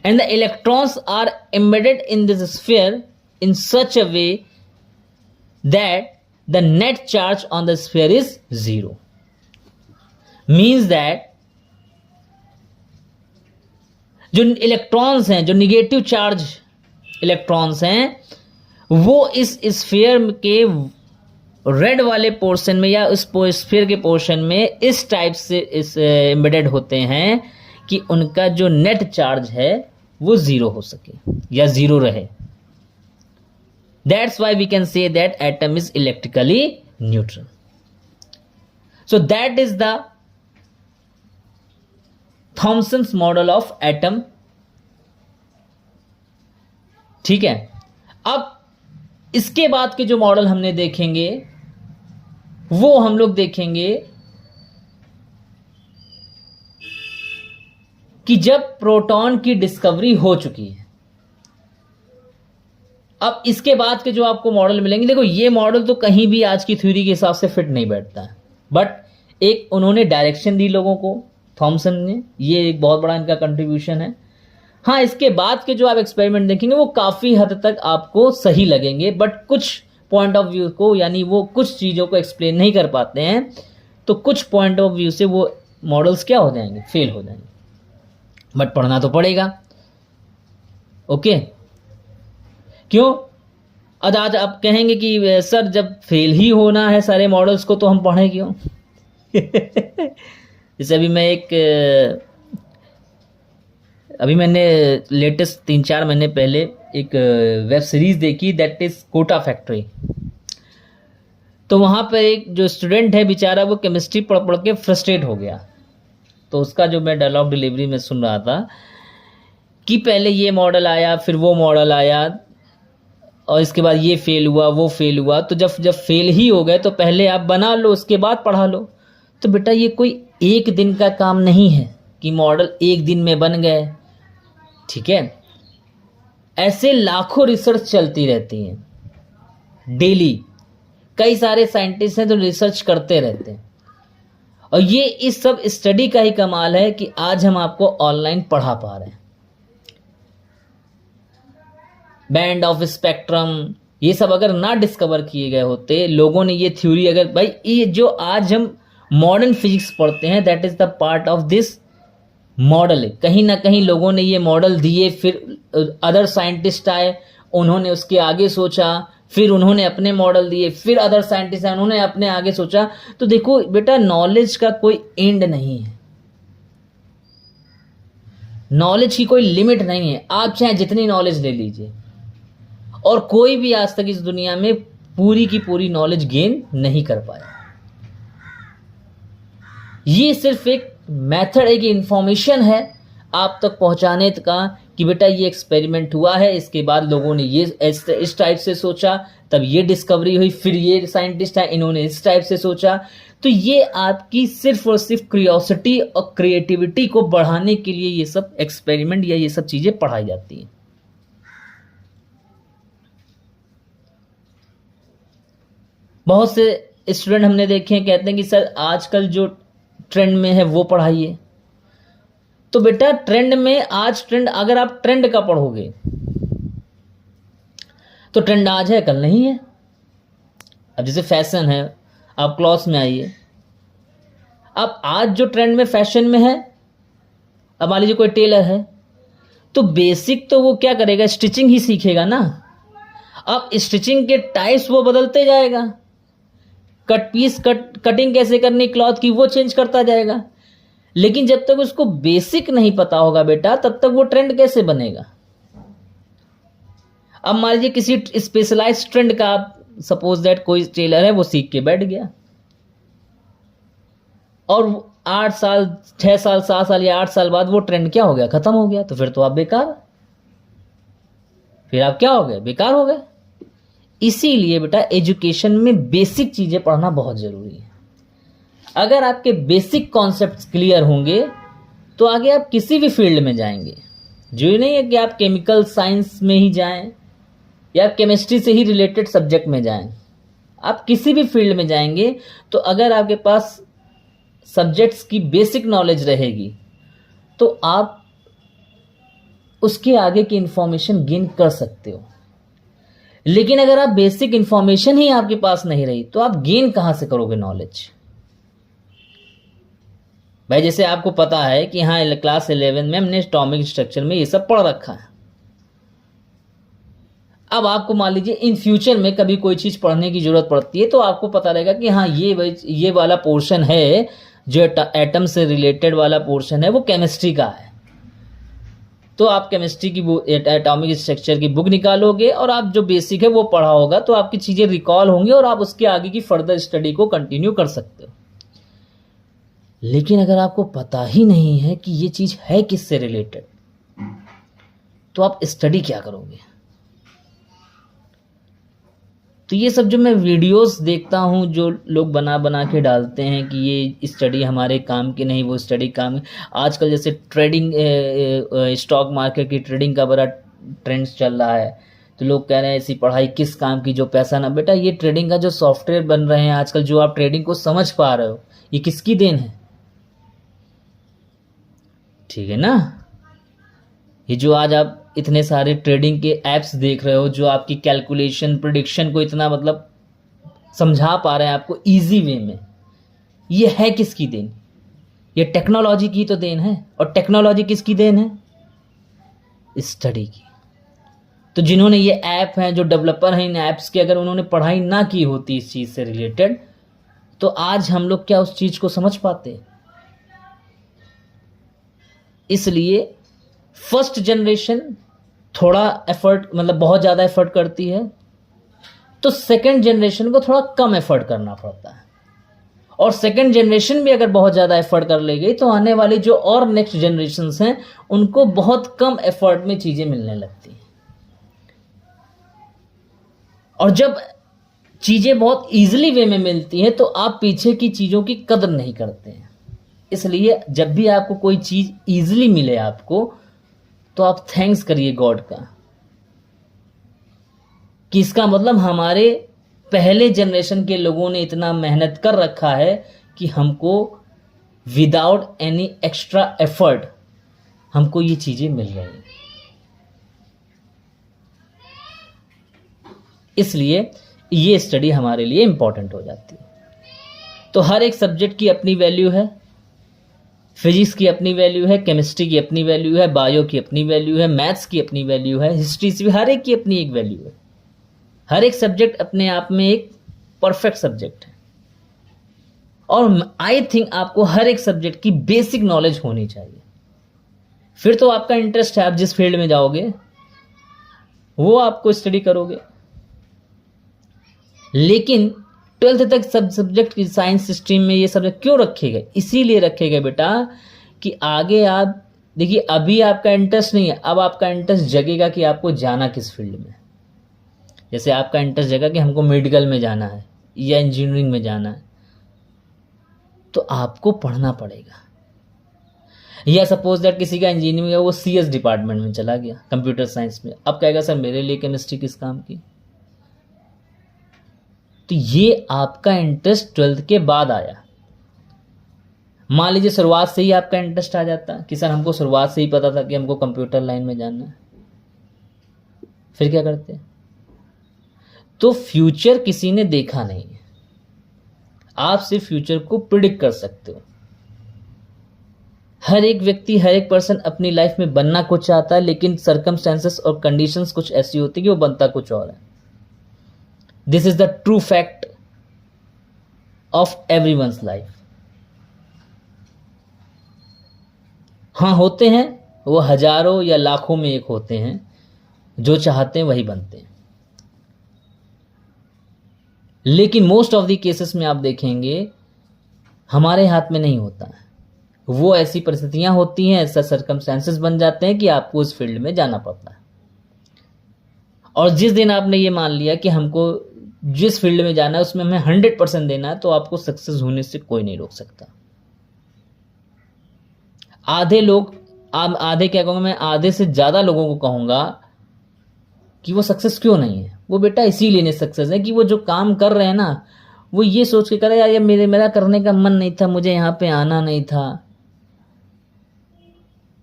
And the electrons are embedded in this sphere in such a way that the net charge on the sphere is 0। Means that जो इलेक्ट्रॉन्स हैं, जो निगेटिव चार्ज इलेक्ट्रॉन्स हैं, वो इस स्फीयर के रेड वाले पोर्शन में या उस स्फीयर के पोर्शन में इस टाइप से एम्बेडेड होते हैं कि उनका जो नेट चार्ज है वो 0 हो सके या 0 रहे। That's why we can say that atom is electrically neutral. So that is the Thomson's model of atom. ठीक है, अब इसके बाद के जो मॉडल हमने देखेंगे वो हम लोग देखेंगे कि जब प्रोटॉन की डिस्कवरी हो चुकी है। अब इसके बाद के जो आपको मॉडल मिलेंगे, देखो ये मॉडल तो कहीं भी आज की थ्योरी के हिसाब से फिट नहीं बैठता है, बट एक उन्होंने डायरेक्शन दी लोगों को, थॉमसन ने, ये एक बहुत बड़ा इनका कंट्रीब्यूशन है। हाँ, इसके बाद के जो आप एक्सपेरिमेंट देखेंगे वो काफ़ी हद तक आपको सही लगेंगे, बट कुछ पॉइंट ऑफ व्यू को, यानी वो कुछ चीज़ों को एक्सप्लेन नहीं कर पाते हैं, तो कुछ पॉइंट ऑफ व्यू से वो मॉडल्स क्या हो जाएंगे, फेल हो जाएंगे। बट पढ़ना तो पड़ेगा। ओके, क्यों? आज आप कहेंगे कि सर जब फेल ही होना है सारे मॉडल्स को तो हम पढ़ें क्यों? जैसे अभी मैंने लेटेस्ट 3-4 महीने पहले एक वेब सीरीज देखी, दैट इज कोटा फैक्ट्री। तो वहाँ पर एक जो स्टूडेंट है बेचारा, वो केमिस्ट्री पढ़ पढ़ के फ्रस्ट्रेट हो गया। तो उसका जो मैं डायलॉग डिलीवरी में सुन रहा था कि पहले ये मॉडल आया, फिर वो मॉडल आया, और इसके बाद ये फेल हुआ, वो फेल हुआ। तो जब फेल ही हो गए तो पहले आप बना लो, उसके बाद पढ़ा लो। तो बेटा ये कोई एक दिन का काम नहीं है कि मॉडल एक दिन में बन गए। ठीक है, ऐसे लाखों रिसर्च चलती रहती हैं डेली। कई सारे साइंटिस्ट हैं जो रिसर्च करते रहते हैं, और ये इस सब स्टडी का ही कमाल है कि आज हम आपको ऑनलाइन पढ़ा पा रहे हैं। बैंड ऑफ स्पेक्ट्रम, ये सब अगर ना डिस्कवर किए गए होते लोगों ने, ये थ्योरी अगर, भाई ये जो आज हम मॉडर्न फिजिक्स पढ़ते हैं that is the part of this model. कहीं ना कहीं लोगों ने ये मॉडल दिए, फिर अदर साइंटिस्ट आए, उन्होंने उसके आगे सोचा, फिर उन्होंने अपने मॉडल दिए, फिर अदर साइंटिस्ट आए, उन्होंने अपने आगे सोचा। तो देखो बेटा, नॉलेज का कोई एंड नहीं है, नॉलेज की कोई लिमिट नहीं है। आप चाहे जितनी नॉलेज ले लीजिए, और कोई भी आज तक इस दुनिया में पूरी की पूरी नॉलेज गेन नहीं कर पाया। ये सिर्फ एक मेथड, एक इंफॉर्मेशन है आप तक पहुंचाने का कि बेटा ये एक्सपेरिमेंट हुआ है, इसके बाद लोगों ने ये इस टाइप से सोचा, तब ये डिस्कवरी हुई, फिर ये साइंटिस्ट है, इन्होंने इस टाइप से सोचा। तो ये आपकी सिर्फ और सिर्फ क्यूरियोसिटी और क्रिएटिविटी को बढ़ाने के लिए ये सब एक्सपेरिमेंट या ये सब चीजें पढ़ाई जाती हैं। बहुत से स्टूडेंट हमने देखे हैं कहते हैं कि सर आजकल जो ट्रेंड में है वो पढ़ाइए। तो बेटा ट्रेंड में, आज ट्रेंड, अगर आप ट्रेंड का पढ़ोगे तो ट्रेंड आज है कल नहीं है। अब जैसे फैशन है, आप क्लॉथ्स में आइए, अब आज जो ट्रेंड में फैशन में है, अब मान लीजिए कोई टेलर है तो बेसिक तो वो क्या करेगा, स्टिचिंग ही सीखेगा ना। अब स्टिचिंग के टाइप्स वो बदलते जाएगा, कटिंग कैसे करनी क्लॉथ की वो चेंज करता जाएगा। लेकिन जब तक उसको बेसिक नहीं पता होगा बेटा, तब तक वो ट्रेंड कैसे बनेगा। अब मान लीजिए किसी स्पेशलाइज्ड ट्रेंड का, आप सपोज दैट कोई टेलर है वो सीख के बैठ गया, और 8 साल 6 साल 7 साल या 8 साल बाद वो ट्रेंड क्या हो गया, खत्म हो गया, तो फिर तो आप बेकार, फिर आप क्या हो गए, बेकार हो गए। इसीलिए बेटा एजुकेशन में बेसिक चीजें पढ़ना बहुत जरूरी है। अगर आपके बेसिक कॉन्सेप्ट्स क्लियर होंगे तो आगे आप किसी भी फील्ड में जाएंगे। जो नहीं है कि आप केमिकल साइंस में ही जाएं या केमिस्ट्री से ही रिलेटेड सब्जेक्ट में जाएं, आप किसी भी फील्ड में जाएंगे तो अगर आपके पास सब्जेक्ट्स की बेसिक नॉलेज रहेगी तो आप उसके आगे की इंफॉर्मेशन गेन कर सकते हो। लेकिन अगर आप बेसिक इंफॉर्मेशन ही आपके पास नहीं रही तो आप गेन कहां से करोगे नॉलेज। भाई जैसे आपको पता है कि हाँ क्लास 11 में हमने एटॉमिक स्ट्रक्चर में ये सब पढ़ रखा है। अब आपको मान लीजिए इन फ्यूचर में कभी कोई चीज पढ़ने की जरूरत पड़ती है तो आपको पता रहेगा कि हाँ ये वाला पोर्शन है जो एटम से रिलेटेड वाला पोर्शन है वो केमिस्ट्री का है। तो आप केमिस्ट्री की एटॉमिक स्ट्रक्चर की बुक निकालोगे और आप जो बेसिक है वो पढ़ा होगा तो आपकी चीजें रिकॉल होंगी और आप उसके आगे की फर्दर स्टडी को कंटिन्यू कर सकते हो। लेकिन अगर आपको पता ही नहीं है कि ये चीज है किससे रिलेटेड तो आप स्टडी क्या करोगे। तो ये सब जो मैं वीडियोस देखता हूँ जो लोग बना बना के डालते हैं कि ये स्टडी हमारे काम की नहीं, वो स्टडी काम, आजकल जैसे ट्रेडिंग स्टॉक मार्केट की ट्रेडिंग का बड़ा ट्रेंड्स चल रहा है तो लोग कह रहे हैं ऐसी पढ़ाई किस काम की जो पैसा ना। बेटा ये ट्रेडिंग का जो सॉफ्टवेयर बन रहे हैं आजकल, जो आप ट्रेडिंग को समझ पा रहे हो, ये किसकी देन है, ठीक है ना। ये जो आज आप इतने सारे ट्रेडिंग के एप्स देख रहे हो जो आपकी कैलकुलेशन प्रेडिक्शन को इतना मतलब समझा पा रहे हैं आपको इजी वे में, ये है किसकी देन, ये टेक्नोलॉजी की तो देन है। और टेक्नोलॉजी किसकी देन है, स्टडी की। तो जिन्होंने ये ऐप हैं, जो डेवलपर हैं इन ऐप्स के, अगर उन्होंने पढ़ाई ना की होती इस चीज से रिलेटेड तो आज हम लोग क्या उस चीज को समझ पाते। इसलिए फर्स्ट जनरेशन थोड़ा एफर्ट मतलब बहुत ज़्यादा एफर्ट करती है तो सेकंड जनरेशन को थोड़ा कम एफर्ट करना पड़ता है। और सेकंड जनरेशन भी अगर बहुत ज़्यादा एफर्ट कर ले गई तो आने वाली जो और नेक्स्ट जनरेशन्स हैं उनको बहुत कम एफर्ट में चीज़ें मिलने लगती हैं। और जब चीज़ें बहुत ईजिली वे में मिलती हैं तो आप पीछे की चीज़ों की कदर नहीं करते हैं। इसलिए जब भी आपको कोई चीज़ ईजिली मिले आपको तो आप थैंक्स करिए गॉड का कि इसका मतलब हमारे पहले जनरेशन के लोगों ने इतना मेहनत कर रखा है कि हमको विदाउट एनी एक्स्ट्रा एफर्ट हमको ये चीजें मिल रही हैं। इसलिए ये स्टडी हमारे लिए इंपॉर्टेंट हो जाती है। तो हर एक सब्जेक्ट की अपनी वैल्यू है, फिजिक्स की अपनी वैल्यू है, केमिस्ट्री की अपनी वैल्यू है, बायो की अपनी वैल्यू है, मैथ्स की अपनी वैल्यू है, हिस्ट्री से भी हर एक की अपनी एक वैल्यू है। हर एक सब्जेक्ट अपने आप में एक परफेक्ट सब्जेक्ट है। और आई थिंक आपको हर एक सब्जेक्ट की बेसिक नॉलेज होनी चाहिए। फिर तो आपका इंटरेस्ट है, आप जिस फील्ड में जाओगे वो आपको स्टडी करोगे। लेकिन 12th तक सब सब्जेक्ट की साइंस स्ट्रीम में ये सब्जेक्ट क्यों रखे गए, इसीलिए रखे गए बेटा कि आगे आप देखिए अभी आपका इंटरेस्ट नहीं है, अब आपका इंटरेस्ट जगेगा कि आपको जाना किस फील्ड में। जैसे आपका इंटरेस्ट जगह कि हमको मेडिकल में जाना है या इंजीनियरिंग में जाना है तो आपको पढ़ना पड़ेगा। या सपोज दैट किसी का इंजीनियरिंग है वो CS डिपार्टमेंट में चला गया, कंप्यूटर साइंस में, अब कहेगा सर मेरे लिए केमिस्ट्री किस काम की। तो ये आपका इंटरेस्ट 12th के बाद आया। मान लीजिए शुरुआत से ही आपका इंटरेस्ट आ जाता कि सर हमको शुरुआत से ही पता था कि हमको कंप्यूटर लाइन में जाना है, फिर क्या करते। तो फ्यूचर किसी ने देखा नहीं है, आप सिर्फ फ्यूचर को प्रिडिक्ट कर सकते हो। हर एक व्यक्ति, हर एक पर्सन अपनी लाइफ में बनना कुछ चाहता है लेकिन सर्कमस्टेंसेस और कंडीशंस कुछ ऐसी होती है कि वो बनता कुछ और है। This is the true fact of everyone's life. हाँ होते हैं वो हजारों या लाखों में एक होते हैं जो चाहते हैं वही बनते हैं। लेकिन मोस्ट ऑफ द केसेस में आप देखेंगे हमारे हाथ में नहीं होता है। वो ऐसी परिस्थितियां होती हैं, ऐसा सर्कमस्टेंसेस बन जाते हैं कि आपको उस फील्ड में जाना पड़ता है। और जिस दिन आपने ये मान लिया कि हमको जिस फील्ड में जाना है उसमें हमें 100% देना है, तो आपको सक्सेस होने से कोई नहीं रोक सकता। आधे लोग, आधे क्या कहूँगा मैं, आधे से ज़्यादा लोगों को कहूँगा कि वो सक्सेस क्यों नहीं है। वो बेटा इसीलिए नहीं सक्सेस है कि वो जो काम कर रहे हैं ना, वो ये सोच के कर रहे हैं यार ये मेरा करने का मन नहीं था, मुझे यहाँ पे आना नहीं था,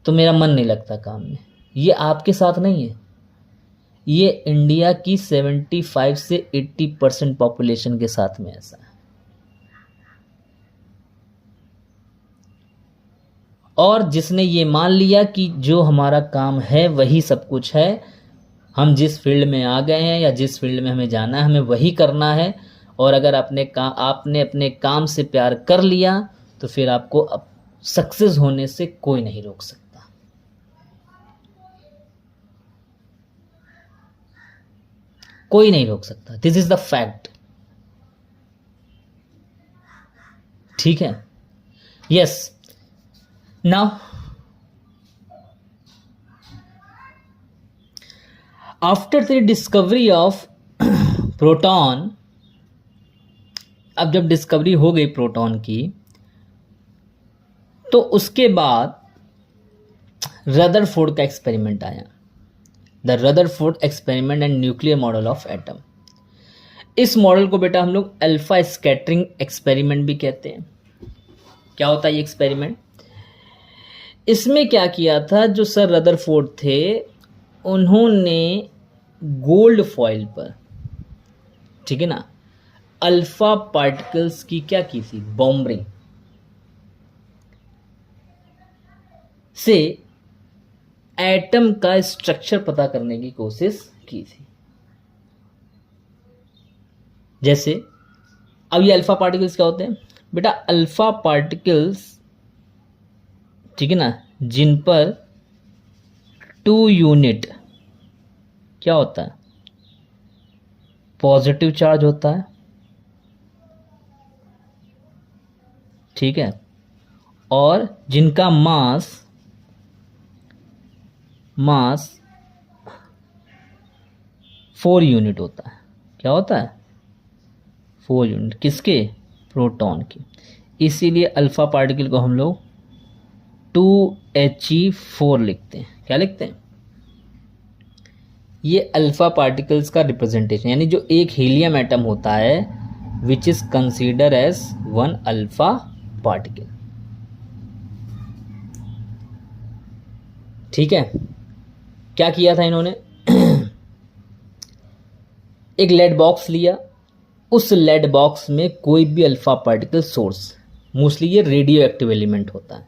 तो मेरा मन नहीं लगता काम में। ये आपके साथ नहीं है, ये इंडिया की 75 से 80% पॉपुलेशन के साथ में ऐसा है। और जिसने ये मान लिया कि जो हमारा काम है वही सब कुछ है, हम जिस फील्ड में आ गए हैं या जिस फील्ड में हमें जाना है हमें वही करना है, और अगर आपने अपने काम से प्यार कर लिया तो फिर आपको सक्सेस होने से कोई नहीं रोक सकता। कोई नहीं रोक सकता। This is the fact. ठीक है। Yes, now after the discovery of proton, अब जब डिस्कवरी हो गई प्रोटॉन की, तो उसके बाद रदरफोर्ड का एक्सपेरिमेंट आया, the Rutherford experiment and nuclear model of atom. इस मॉडल को बेटा हम लोग अल्फा स्कैटरिंग एक्सपेरिमेंट भी कहते हैं। क्या होता है ये एक्सपेरिमेंट? इसमें क्या किया था, जो सर रदरफोर्ड थे उन्होंने गोल्ड फॉइल पर, ठीक है ना, अल्फा पार्टिकल्स की क्या की थी, बॉम्बिंग से एटम का स्ट्रक्चर पता करने की कोशिश की थी। जैसे अब ये अल्फा पार्टिकल्स क्या होते हैं बेटा? अल्फा पार्टिकल्स, ठीक है ना, जिन पर 2 यूनिट क्या होता है, पॉजिटिव चार्ज होता है, ठीक है, और जिनका मास 4 यूनिट होता है। क्या होता है? 4 यूनिट। किसके? प्रोटॉन की। इसीलिए अल्फा पार्टिकल को हम लोग 2He4 लिखते हैं। क्या लिखते हैं? ये अल्फा पार्टिकल्स का रिप्रेजेंटेशन, यानी जो एक हीलियम एटम होता है which is consider as 1 alpha particle. ठीक है। क्या किया था इन्होंने? एक लेड बॉक्स लिया, उस लेड बॉक्स में कोई भी अल्फा पार्टिकल सोर्स, मोस्टली ये रेडियो एक्टिव एलिमेंट होता है,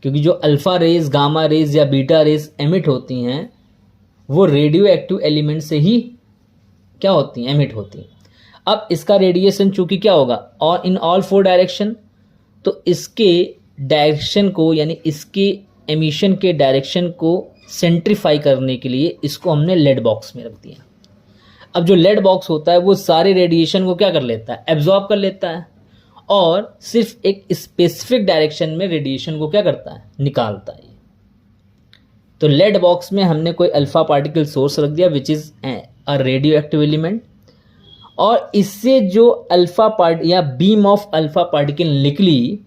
क्योंकि जो अल्फा रेज, गामा रेज या बीटा रेज एमिट होती हैं वो रेडियो एक्टिव एलिमेंट से ही क्या होती हैं, एमिट होती हैं। अब इसका रेडिएशन चूंकि क्या होगा, और इन ऑल 4 डायरेक्शन, तो इसके डायरेक्शन को, यानी इसके एमिशन के डायरेक्शन को सेंट्रीफाई करने के लिए इसको हमने लेड बॉक्स में रख दिया। अब जो लेड बॉक्स होता है वो सारे रेडिएशन को क्या कर लेता है, एब्जॉर्ब कर लेता है, और सिर्फ एक स्पेसिफिक डायरेक्शन में रेडिएशन को क्या करता है, निकालता है। तो लेड बॉक्स में हमने कोई अल्फा पार्टिकल सोर्स रख दिया which is a radio active element, और इससे जो अल्फा पार्ट या बीम ऑफ अल्फा पार्टिकल निकली,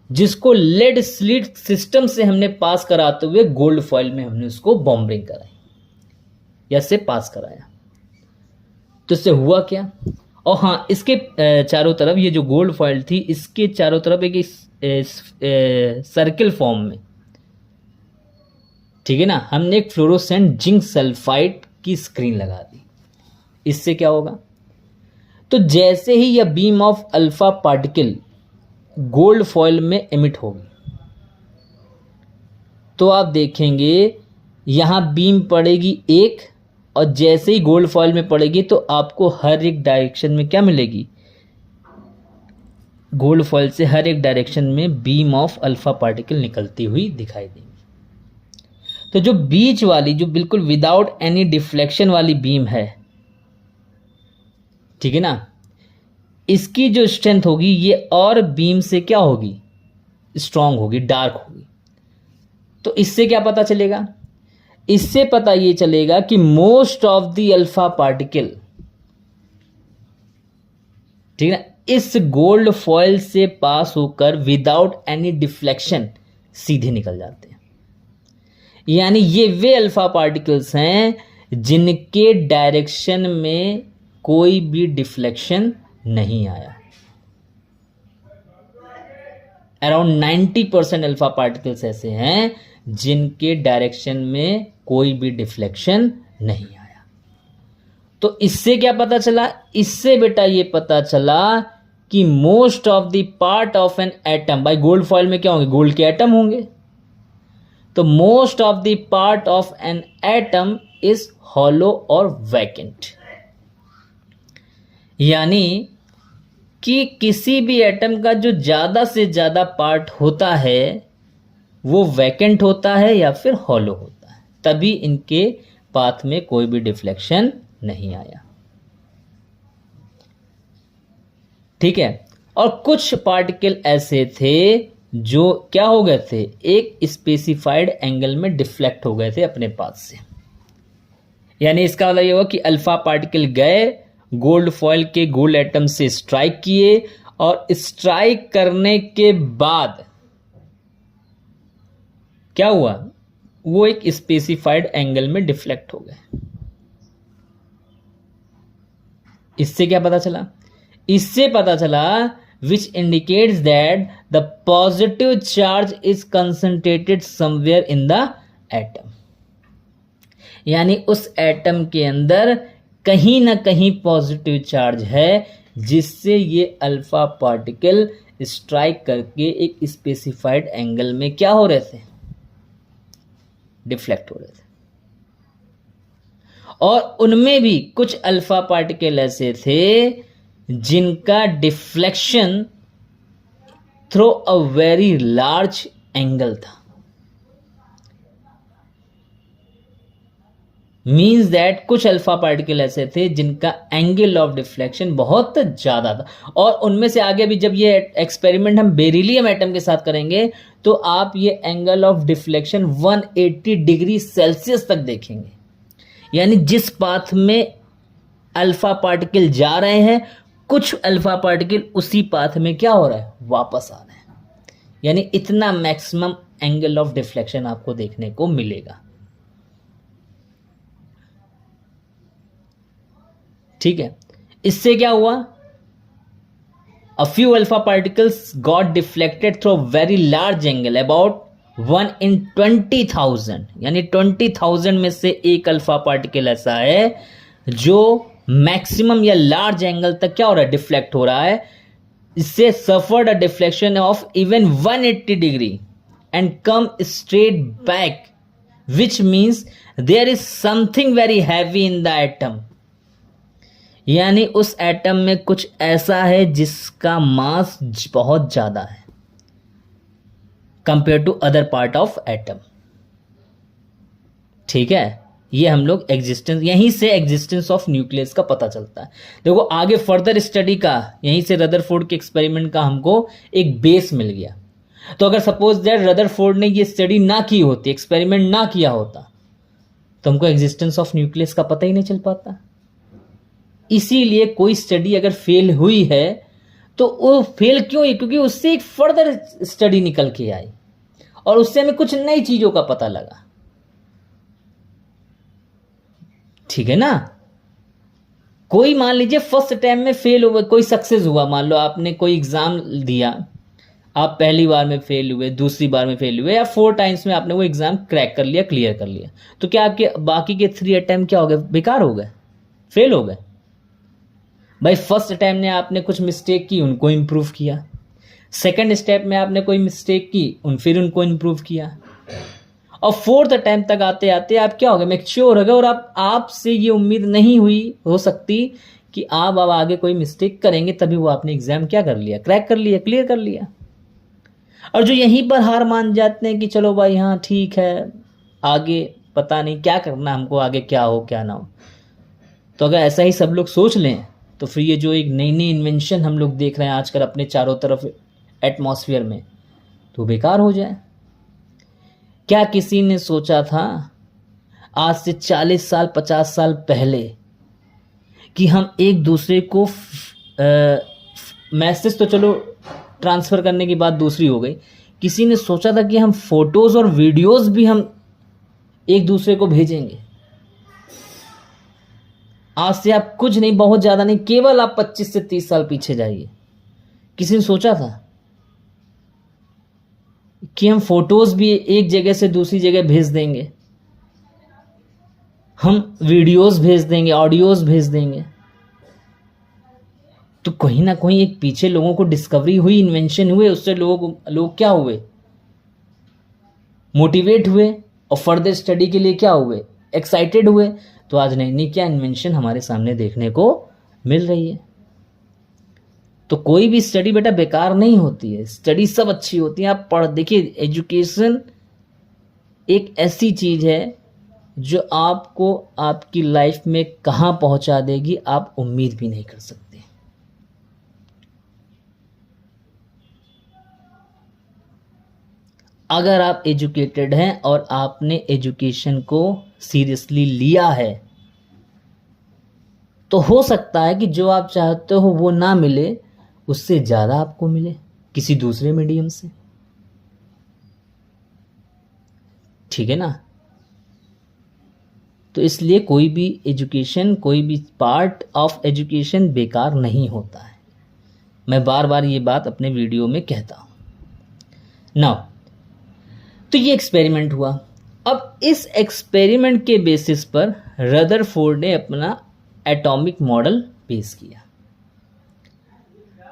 जिसको लेड स्लिट सिस्टम से हमने पास कराते हुए गोल्ड फॉइल में हमने उसको बॉम्बिंग कराई या से पास कराया। तो इससे हुआ क्या? और हाँ, इसके चारों तरफ ये जो गोल्ड फॉइल थी, इसके चारों तरफ एक सर्किल फॉर्म में, ठीक है ना, हमने एक फ्लोरोसेंट जिंक सल्फाइड की स्क्रीन लगा दी। इससे क्या होगा? तो जैसे ही यह beam of alpha particle gold foil में एमिट होगी, तो आप देखेंगे यहां बीम पड़ेगी एक, और जैसे ही गोल्ड फॉइल में पड़ेगी तो आपको हर एक डायरेक्शन में क्या मिलेगी, गोल्ड फॉइल से हर एक डायरेक्शन में बीम ऑफ अल्फा पार्टिकल निकलती हुई दिखाई देगी। तो जो बीच वाली, जो बिल्कुल विदाउट एनी डिफ्लेक्शन वाली बीम है, ठीक है ना, इसकी जो स्ट्रेंथ होगी ये और बीम से क्या होगी, स्ट्रांग होगी, डार्क होगी। तो इससे क्या पता चलेगा? इससे पता ये चलेगा कि most of the alpha particle, ठीक है, इस गोल्ड फॉयल से पास होकर विदाउट एनी डिफ्लेक्शन सीधे निकल जाते हैं। यानी ये वे अल्फा पार्टिकल्स हैं जिनके डायरेक्शन में कोई भी डिफ्लेक्शन नहीं आया। अराउंड 90% अल्फा पार्टिकल्स ऐसे हैं जिनके डायरेक्शन में कोई भी डिफ्लेक्शन नहीं आया। तो इससे क्या पता चला? इससे बेटा ये पता चला कि most of the part of an atom, भाई गोल्ड फॉयल में क्या होंगे? गोल्ड के एटम होंगे। तो most of the part of an atom is hollow और वैकेंट। यानी कि किसी भी एटम का जो ज्यादा से ज्यादा पार्ट होता है वो वैकेंट होता है या फिर हॉलो होता है, तभी इनके पाथ में कोई भी डिफ्लेक्शन नहीं आया। ठीक है। और कुछ पार्टिकल ऐसे थे जो क्या हो गए थे? एक स्पेसिफाइड एंगल में डिफ्लेक्ट हो गए थे अपने पाथ से। यानी इसका मतलब ये हुआ कि अल्फा पार्टिकल गए, गोल्ड फॉयल के गोल्ड एटम से स्ट्राइक किए, और स्ट्राइक करने के बाद क्या हुआ? वो एक स्पेसिफाइड एंगल में डिफ्लेक्ट हो गए। इससे क्या पता चला? इससे पता चला which indicates that the positive charge is concentrated somewhere in the atom. यानी उस एटम के अंदर कहीं ना कहीं पॉजिटिव चार्ज है, जिससे ये अल्फा पार्टिकल स्ट्राइक करके एक स्पेसिफाइड एंगल में क्या हो रहे थे? डिफ्लेक्ट हो रहे थे। और उनमें भी कुछ अल्फा पार्टिकल ऐसे थे जिनका deflection through a very large angle था। मीन्स दैट कुछ अल्फा पार्टिकल ऐसे थे जिनका एंगल ऑफ डिफ्लेक्शन बहुत ज्यादा था। और उनमें से आगे भी जब ये एक्सपेरिमेंट हम बेरिलियम एटम के साथ करेंगे तो आप ये angle of deflection 180 degree Celsius तक देखेंगे। यानी जिस पाथ में अल्फा पार्टिकल जा रहे हैं, कुछ अल्फा पार्टिकल उसी पाथ में क्या हो रहा है? वापस आ रहे हैं। यानी इतना मैक्सिमम एंगल ऑफ डिफ्लेक्शन आपको देखने को मिलेगा। ठीक है। इससे क्या हुआ? A few alpha particles got deflected through very large angle, about 1 in 20,000। यानी 20,000 में से एक अल्फा पार्टिकल ऐसा है जो मैक्सिमम या लार्ज एंगल तक क्या हो रहा है? डिफ्लेक्ट हो रहा है। इससे suffered a deflection of even 180 degree and come straight back, which means there is something very heavy in the atom. यानी उस एटम में कुछ ऐसा है जिसका मास बहुत ज्यादा है compare to other part of atom. ठीक है। ये हम लोग एग्जिस्टेंस, यहीं से एग्जिस्टेंस ऑफ न्यूक्लियस का पता चलता है। देखो आगे फर्दर स्टडी का यहीं से रदरफोर्ड के एक्सपेरिमेंट का हमको एक बेस मिल गया। तो अगर सपोज दैट रदरफोर्ड ने ये स्टडी ना की होती, एक्सपेरिमेंट ना किया होता, तो हमको एग्जिस्टेंस ऑफ न्यूक्लियस का पता ही नहीं चल पाता। इसीलिए कोई स्टडी अगर फेल हुई है तो वो फेल क्यों हुई? क्योंकि उससे एक फर्दर स्टडी निकल के आई और उससे हमें कुछ नई चीजों का पता लगा। ठीक है ना। कोई मान लीजिए फर्स्ट अटेम्प्ट में फेल हुआ, कोई सक्सेस हुआ, मान लो आपने कोई एग्जाम दिया, आप पहली बार में फेल हुए, दूसरी बार में फेल हुए, या 4 टाइम्स में आपने वो एग्जाम क्रैक कर लिया, क्लियर कर लिया, तो क्या आपके बाकी के 3 अटेम्प्ट क्या हो गए? बेकार हो गए, फेल हो गए। भाई फर्स्ट अटेम्प्ट में आपने कुछ मिस्टेक की, उनको इंप्रूव किया। सेकंड स्टेप में आपने कोई मिस्टेक की, फिर उनको इंप्रूव किया। और 4th अटेम्प्ट तक आते आते आप क्या हो गए? मैच्योर हो गए। और आपसे ये उम्मीद नहीं हुई हो सकती कि आप अब आगे कोई मिस्टेक करेंगे, तभी वो आपने एग्जाम क्या कर लिया? क्रैक कर लिया, क्लियर कर लिया। और जो यहीं पर हार मान जाते हैं कि चलो भाई हाँ ठीक है, आगे पता नहीं क्या करना हमको, आगे क्या हो क्या ना हो। तो अगर ऐसा ही सब लोग सोच लें तो फिर ये जो एक नई नई इन्वेंशन हम लोग देख रहे हैं आजकल अपने चारों तरफ एटमॉस्फेयर में, तो बेकार हो जाए। क्या किसी ने सोचा था आज से 40 साल 50 साल पहले कि हम एक दूसरे को मैसेज तो चलो ट्रांसफ़र करने की बात दूसरी हो गई, किसी ने सोचा था कि हम फोटोज़ और वीडियोज़ भी हम एक दूसरे को भेजेंगे? आज से आप कुछ नहीं, बहुत ज़्यादा नहीं, केवल आप 25 से 30 साल पीछे जाइए। किसी ने सोचा था कि हम फोटोज़ भी एक जगह से दूसरी जगह भेज देंगे, हम वीडियोज़ भेज देंगे, ऑडियोज़ भेज देंगे? तो कहीं ना कहीं एक पीछे लोगों को डिस्कवरी हुई, इन्वेंशन हुए, उससे लोग क्या हुए? मोटिवेट हुए और फर्दर स्टडी के लिए क्या हुए? एक्साइटेड हुए। तो आज नई नई क्या इन्वेंशन हमारे सामने देखने को मिल रही है। तो कोई भी स्टडी बेटा बेकार नहीं होती है, स्टडी सब अच्छी होती है। आप देखिए, एजुकेशन एक ऐसी चीज है जो आपको आपकी लाइफ में कहां पहुंचा देगी आप उम्मीद भी नहीं कर सकते। अगर आप एजुकेटेड हैं और आपने एजुकेशन को सीरियसली लिया है तो हो सकता है कि जो आप चाहते हो वो ना मिले, उससे ज़्यादा आपको मिले किसी दूसरे मीडियम से। ठीक है ना? तो इसलिए कोई भी एजुकेशन, कोई भी पार्ट ऑफ एजुकेशन बेकार नहीं होता है। मैं बार बार ये बात अपने वीडियो में कहता हूं। नाउ, तो ये एक्सपेरिमेंट हुआ। अब इस एक्सपेरिमेंट के बेसिस पर रदरफोर्ड ने अपना एटॉमिक मॉडल पेश किया,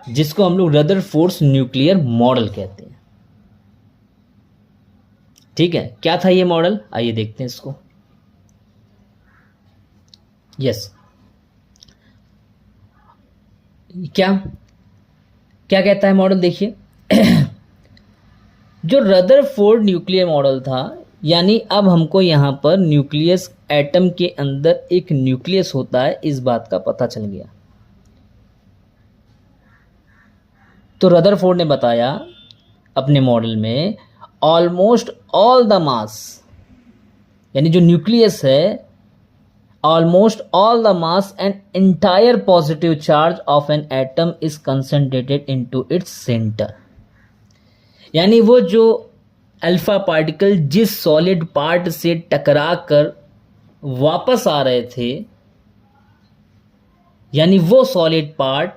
जिसको हम लोग रदरफोर्ड्स न्यूक्लियर मॉडल कहते हैं। ठीक है, क्या था ये मॉडल? आइए देखते हैं इसको। यस, क्या क्या कहता है मॉडल? देखिए जो रदरफोर्ड न्यूक्लियर मॉडल था, यानी अब हमको यहां पर न्यूक्लियस, एटम के अंदर एक न्यूक्लियस होता है, इस बात का पता चल गया। तो रदरफोर्ड ने बताया अपने मॉडल में ऑलमोस्ट ऑल द मास, यानी जो न्यूक्लियस है, almost all the mass and entire positive charge of an atom is concentrated into its centre. यानी वो जो अल्फा पार्टिकल जिस सॉलिड पार्ट से टकरा कर वापस आ रहे थे, यानी वो सॉलिड पार्ट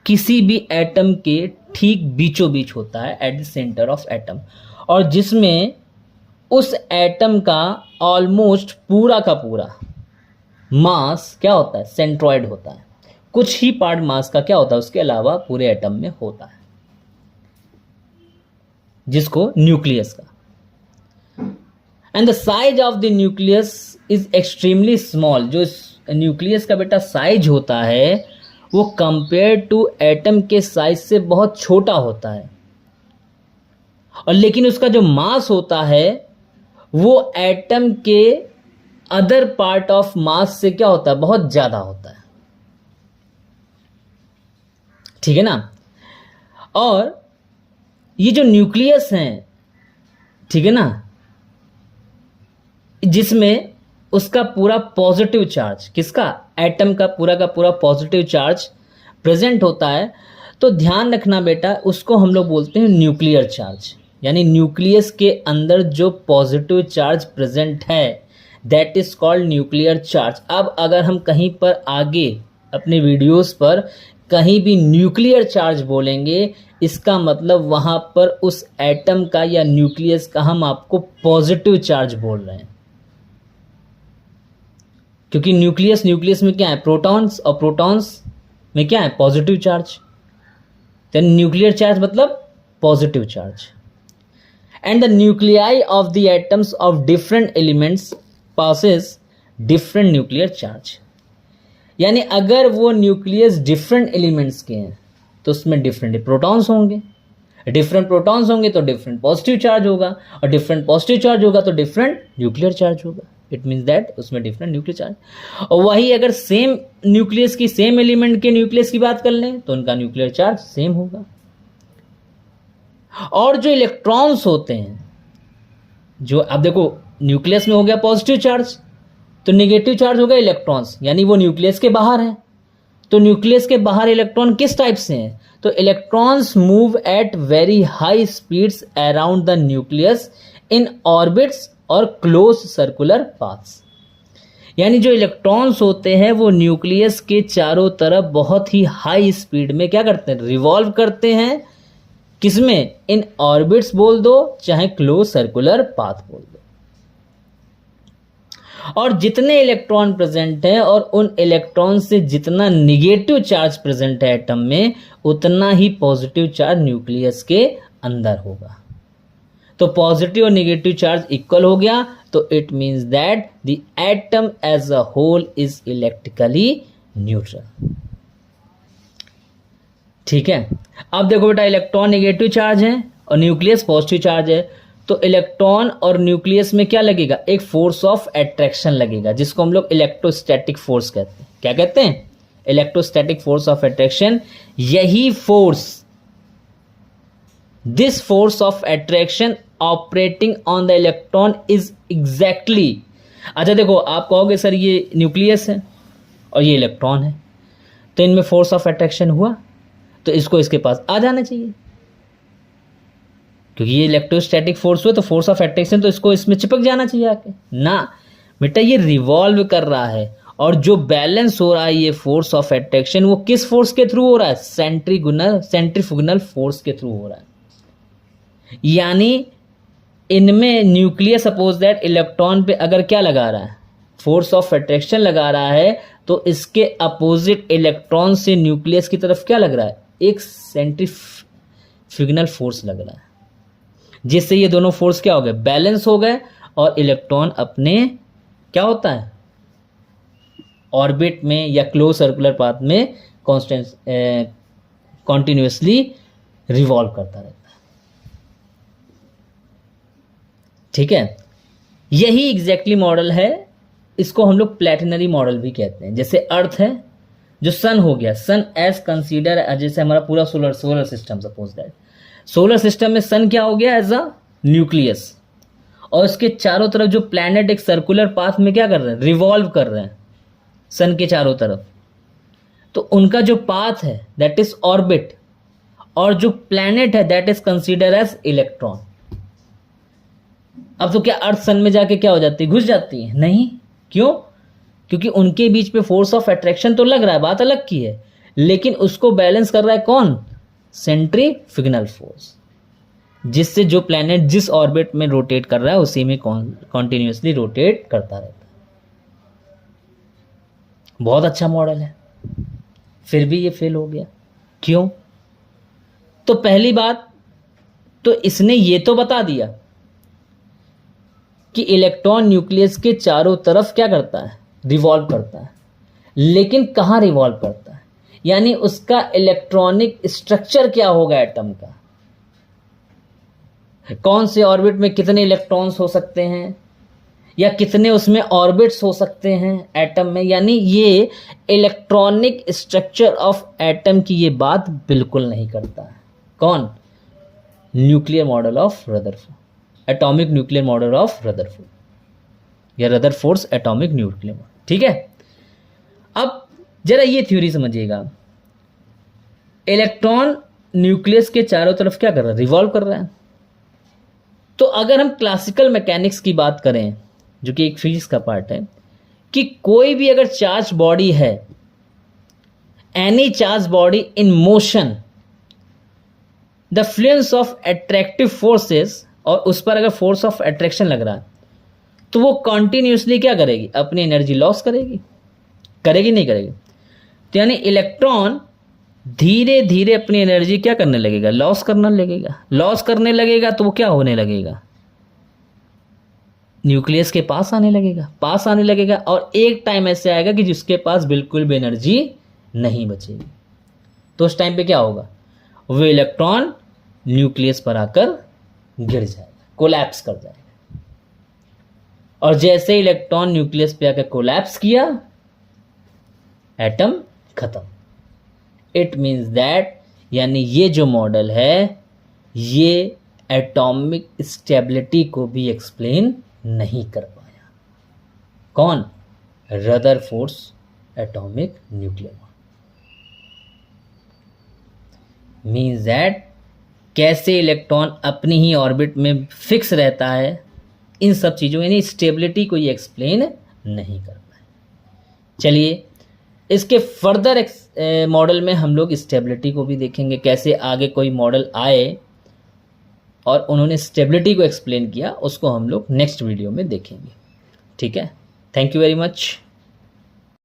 किसी भी एटम के ठीक बीचों बीच होता है, at the centre of atom, और जिसमें उस एटम का ऑलमोस्ट पूरा का पूरा मास क्या होता है? सेंट्रॉइड होता है। कुछ ही पार्ट मास का क्या होता है उसके अलावा पूरे एटम में होता है, जिसको न्यूक्लियस का। And the size of the nucleus is extremely small. जो न्यूक्लियस का बेटा साइज होता है वो कंपेयर टू एटम के साइज से बहुत छोटा होता है, और लेकिन उसका जो मास होता है वो एटम के अदर पार्ट ऑफ मास से क्या होता है? बहुत ज्यादा होता है। ठीक है ना? और ये जो न्यूक्लियस है, ठीक है ना, जिसमें उसका पूरा पॉजिटिव चार्ज, किसका? एटम का पूरा पॉजिटिव चार्ज प्रेजेंट होता है। तो ध्यान रखना बेटा, उसको हम लोग बोलते हैं न्यूक्लियर चार्ज। यानी न्यूक्लियस के अंदर जो पॉजिटिव चार्ज प्रेजेंट है, that is called nuclear charge. अब अगर हम कहीं पर आगे अपने वीडियोस पर कहीं भी न्यूक्लियर चार्ज बोलेंगे, इसका मतलब वहां पर उस एटम का या न्यूक्लियस का हम आपको पॉजिटिव चार्ज बोल रहे हैं, क्योंकि न्यूक्लियस में क्या है? प्रोटॉन्स, और प्रोटॉन्स में क्या है? Positive charge. तो न्यूक्लियर चार्ज मतलब positive charge. And the nuclei of the atoms of different elements passes different nuclear charge. यानी अगर वो न्यूक्लियस डिफरेंट एलिमेंट्स के हैं तो उसमें डिफरेंट प्रोटॉन्स होंगे, डिफरेंट प्रोटॉन्स होंगे तो डिफरेंट पॉजिटिव चार्ज होगा, और डिफरेंट पॉजिटिव चार्ज होगा तो डिफरेंट न्यूक्लियर चार्ज होगा। इट मीन्स दैट उसमें डिफरेंट न्यूक्लियर चार्ज। और वही अगर सेम न्यूक्लियस की, सेम एलिमेंट के न्यूक्लियस की बात कर लें तो उनका न्यूक्लियर चार्ज सेम होगा। और जो इलेक्ट्रॉन्स होते हैं, जो अब देखो न्यूक्लियस में हो गया पॉजिटिव चार्ज, तो नेगेटिव चार्ज हो गया इलेक्ट्रॉन्स, यानी वो न्यूक्लियस के बाहर है। तो न्यूक्लियस के बाहर इलेक्ट्रॉन किस टाइप से हैं? तो electrons move at very high speeds around the nucleus in orbits और क्लोज सर्कुलर पाथ्स। यानी जो इलेक्ट्रॉन्स होते हैं वो न्यूक्लियस के चारों तरफ बहुत ही हाई स्पीड में क्या करते हैं? रिवॉल्व करते हैं। किसमें? इन ऑर्बिट्स बोल दो चाहे क्लोज सर्कुलर पाथ बोल दो। और जितने इलेक्ट्रॉन प्रेजेंट है और उन इलेक्ट्रॉन से जितना निगेटिव चार्ज प्रेजेंट है एटम में, उतना ही पॉजिटिव चार्ज न्यूक्लियस के अंदर होगा। तो पॉजिटिव और नेगेटिव चार्ज इक्वल हो गया, तो it means that the atom as a whole is electrically neutral. ठीक है, अब देखो बेटा, इलेक्ट्रॉन नेगेटिव चार्ज है और न्यूक्लियस पॉजिटिव चार्ज है, तो इलेक्ट्रॉन और न्यूक्लियस में क्या लगेगा? एक फोर्स ऑफ अट्रैक्शन लगेगा, जिसको हम लोग इलेक्ट्रोस्टैटिक फोर्स कहते हैं। क्या कहते हैं? Electrostatic force of attraction. यही force, this force of attraction operating on the electron is exactly, अच्छा देखो, आप कहोगे सर ये न्यूक्लियस है और ये इलेक्ट्रॉन है, तो इनमें फोर्स ऑफ अट्रैक्शन हुआ, तो इसको इसके पास आ जाना चाहिए, क्योंकि ये इलेक्ट्रोस्टैटिक फोर्स हुआ तो फोर्स ऑफ अट्रैक्शन तो इसको इसमें चिपक जाना चाहिए आके ना। बेटा ये रिवॉल्व कर रहा है, और जो बैलेंस हो रहा है ये फोर्स ऑफ अट्रैक्शन, वो किस फोर्स के थ्रू हो रहा है? सेंट्रीफ्यूगल फोर्स के थ्रू हो रहा है। यानी इनमें न्यूक्लियस सपोज दैट इलेक्ट्रॉन पे अगर क्या लगा रहा है? फोर्स ऑफ अट्रैक्शन लगा रहा है, तो इसके अपोजिट इलेक्ट्रॉन से न्यूक्लियस की तरफ क्या लग रहा है? एक सेंट्रीफ्यूगल फोर्स लग रहा है, जिससे ये दोनों फोर्स क्या हो गए? बैलेंस हो गए, और इलेक्ट्रॉन अपने क्या होता है? ऑर्बिट में या क्लोज सर्कुलर पाथ में कॉन्टिन्यूसली रिवॉल्व करता रहता है। ठीक है, यही एग्जैक्टली मॉडल है, इसको हम लोग प्लेनेटरी मॉडल भी कहते हैं। जैसे अर्थ है, जो सन हो गया, सन एज कंसीडर, जैसे हमारा पूरा solar system suppose that, solar system में सन क्या हो गया? एज अ न्यूक्लियस, और उसके चारों तरफ जो प्लैनेट एक सर्कुलर पाथ में क्या कर रहे हैं? रिवॉल्व कर रहे हैं सन के चारों तरफ, तो उनका जो पाथ है दैट इज ऑर्बिट, और जो प्लैनेट है that is consider as electron. अब तो क्या अर्थ सन में जाके क्या हो जाती है? घुस जाती है? नहीं। क्यों? क्योंकि उनके बीच पे फोर्स ऑफ अट्रैक्शन तो लग रहा है, बात अलग की है, लेकिन उसको बैलेंस कर रहा है कौन? सेंट्रीफ्यूगल फोर्स, जिससे जो प्लैनेट जिस ऑर्बिट में रोटेट कर रहा है उसी में कॉन्टिन्यूसली रोटेट करता रहता है। बहुत अच्छा मॉडल है, फिर भी ये फेल हो गया। क्यों? तो पहली बात तो इसने ये तो बता दिया कि इलेक्ट्रॉन न्यूक्लियस के चारों तरफ क्या करता है? रिवॉल्व करता है, लेकिन कहाँ रिवॉल्व करता है? यानी उसका इलेक्ट्रॉनिक स्ट्रक्चर क्या होगा एटम का? कौन से ऑर्बिट में कितने इलेक्ट्रॉन्स हो सकते हैं, या कितने उसमें ऑर्बिट्स हो सकते हैं एटम में? यानी ये इलेक्ट्रॉनिक स्ट्रक्चर ऑफ एटम की ये बात बिल्कुल नहीं करता है। कौन? Nuclear model of Rutherford, atomic nuclear model of Rutherford, या रदरफोर्ड्स एटॉमिक न्यूक्लियर मॉडल। ठीक है, अब जरा ये थ्योरी समझिएगा, इलेक्ट्रॉन न्यूक्लियस के चारों तरफ क्या कर रहा है? रिवॉल्व कर रहा है। तो अगर हम क्लासिकल मैकेनिक्स की बात करें, जो कि एक फिजिक्स का पार्ट है, कि कोई भी अगर चार्ज बॉडी है, any charge body in motion, the Fluence of attractive forces, और उस पर अगर फोर्स ऑफ अट्रैक्शन लग रहा है, तो वो कॉन्टिन्यूसली क्या करेगी? अपनी एनर्जी लॉस करेगी। करेगी नहीं करेगी? तो यानी इलेक्ट्रॉन धीरे धीरे अपनी एनर्जी क्या करने लगेगा? लॉस करने लगेगा। लॉस करने लगेगा तो वो क्या होने लगेगा? न्यूक्लियस के पास आने लगेगा, पास आने लगेगा, और एक टाइम ऐसे आएगा कि जिसके पास बिल्कुल भी एनर्जी नहीं बचेगी। तो उस टाइम पे क्या होगा? वो इलेक्ट्रॉन न्यूक्लियस पर आकर गिर जाएगा, कोलैप्स कर जाएगा। और जैसे इलेक्ट्रॉन न्यूक्लियस पे आकर कोलैप्स किया, एटम खत्म। इट मीन्स दैट, यानी ये जो मॉडल है ये एटॉमिक स्टेबिलिटी को भी एक्सप्लेन नहीं कर पाया। कौन? Rutherford's atomic nuclear means that कैसे इलेक्ट्रॉन अपनी ही ऑर्बिट में फिक्स रहता है, इन सब चीज़ों यानी स्टेबिलिटी को ये एक्सप्लेन नहीं कर पाए। चलिए इसके फर्दर मॉडल में हम लोग स्टेबिलिटी को भी देखेंगे, कैसे आगे कोई मॉडल आए और उन्होंने स्टेबिलिटी को एक्सप्लेन किया, उसको हम लोग नेक्स्ट वीडियो में देखेंगे। ठीक है, थैंक यू वेरी मच।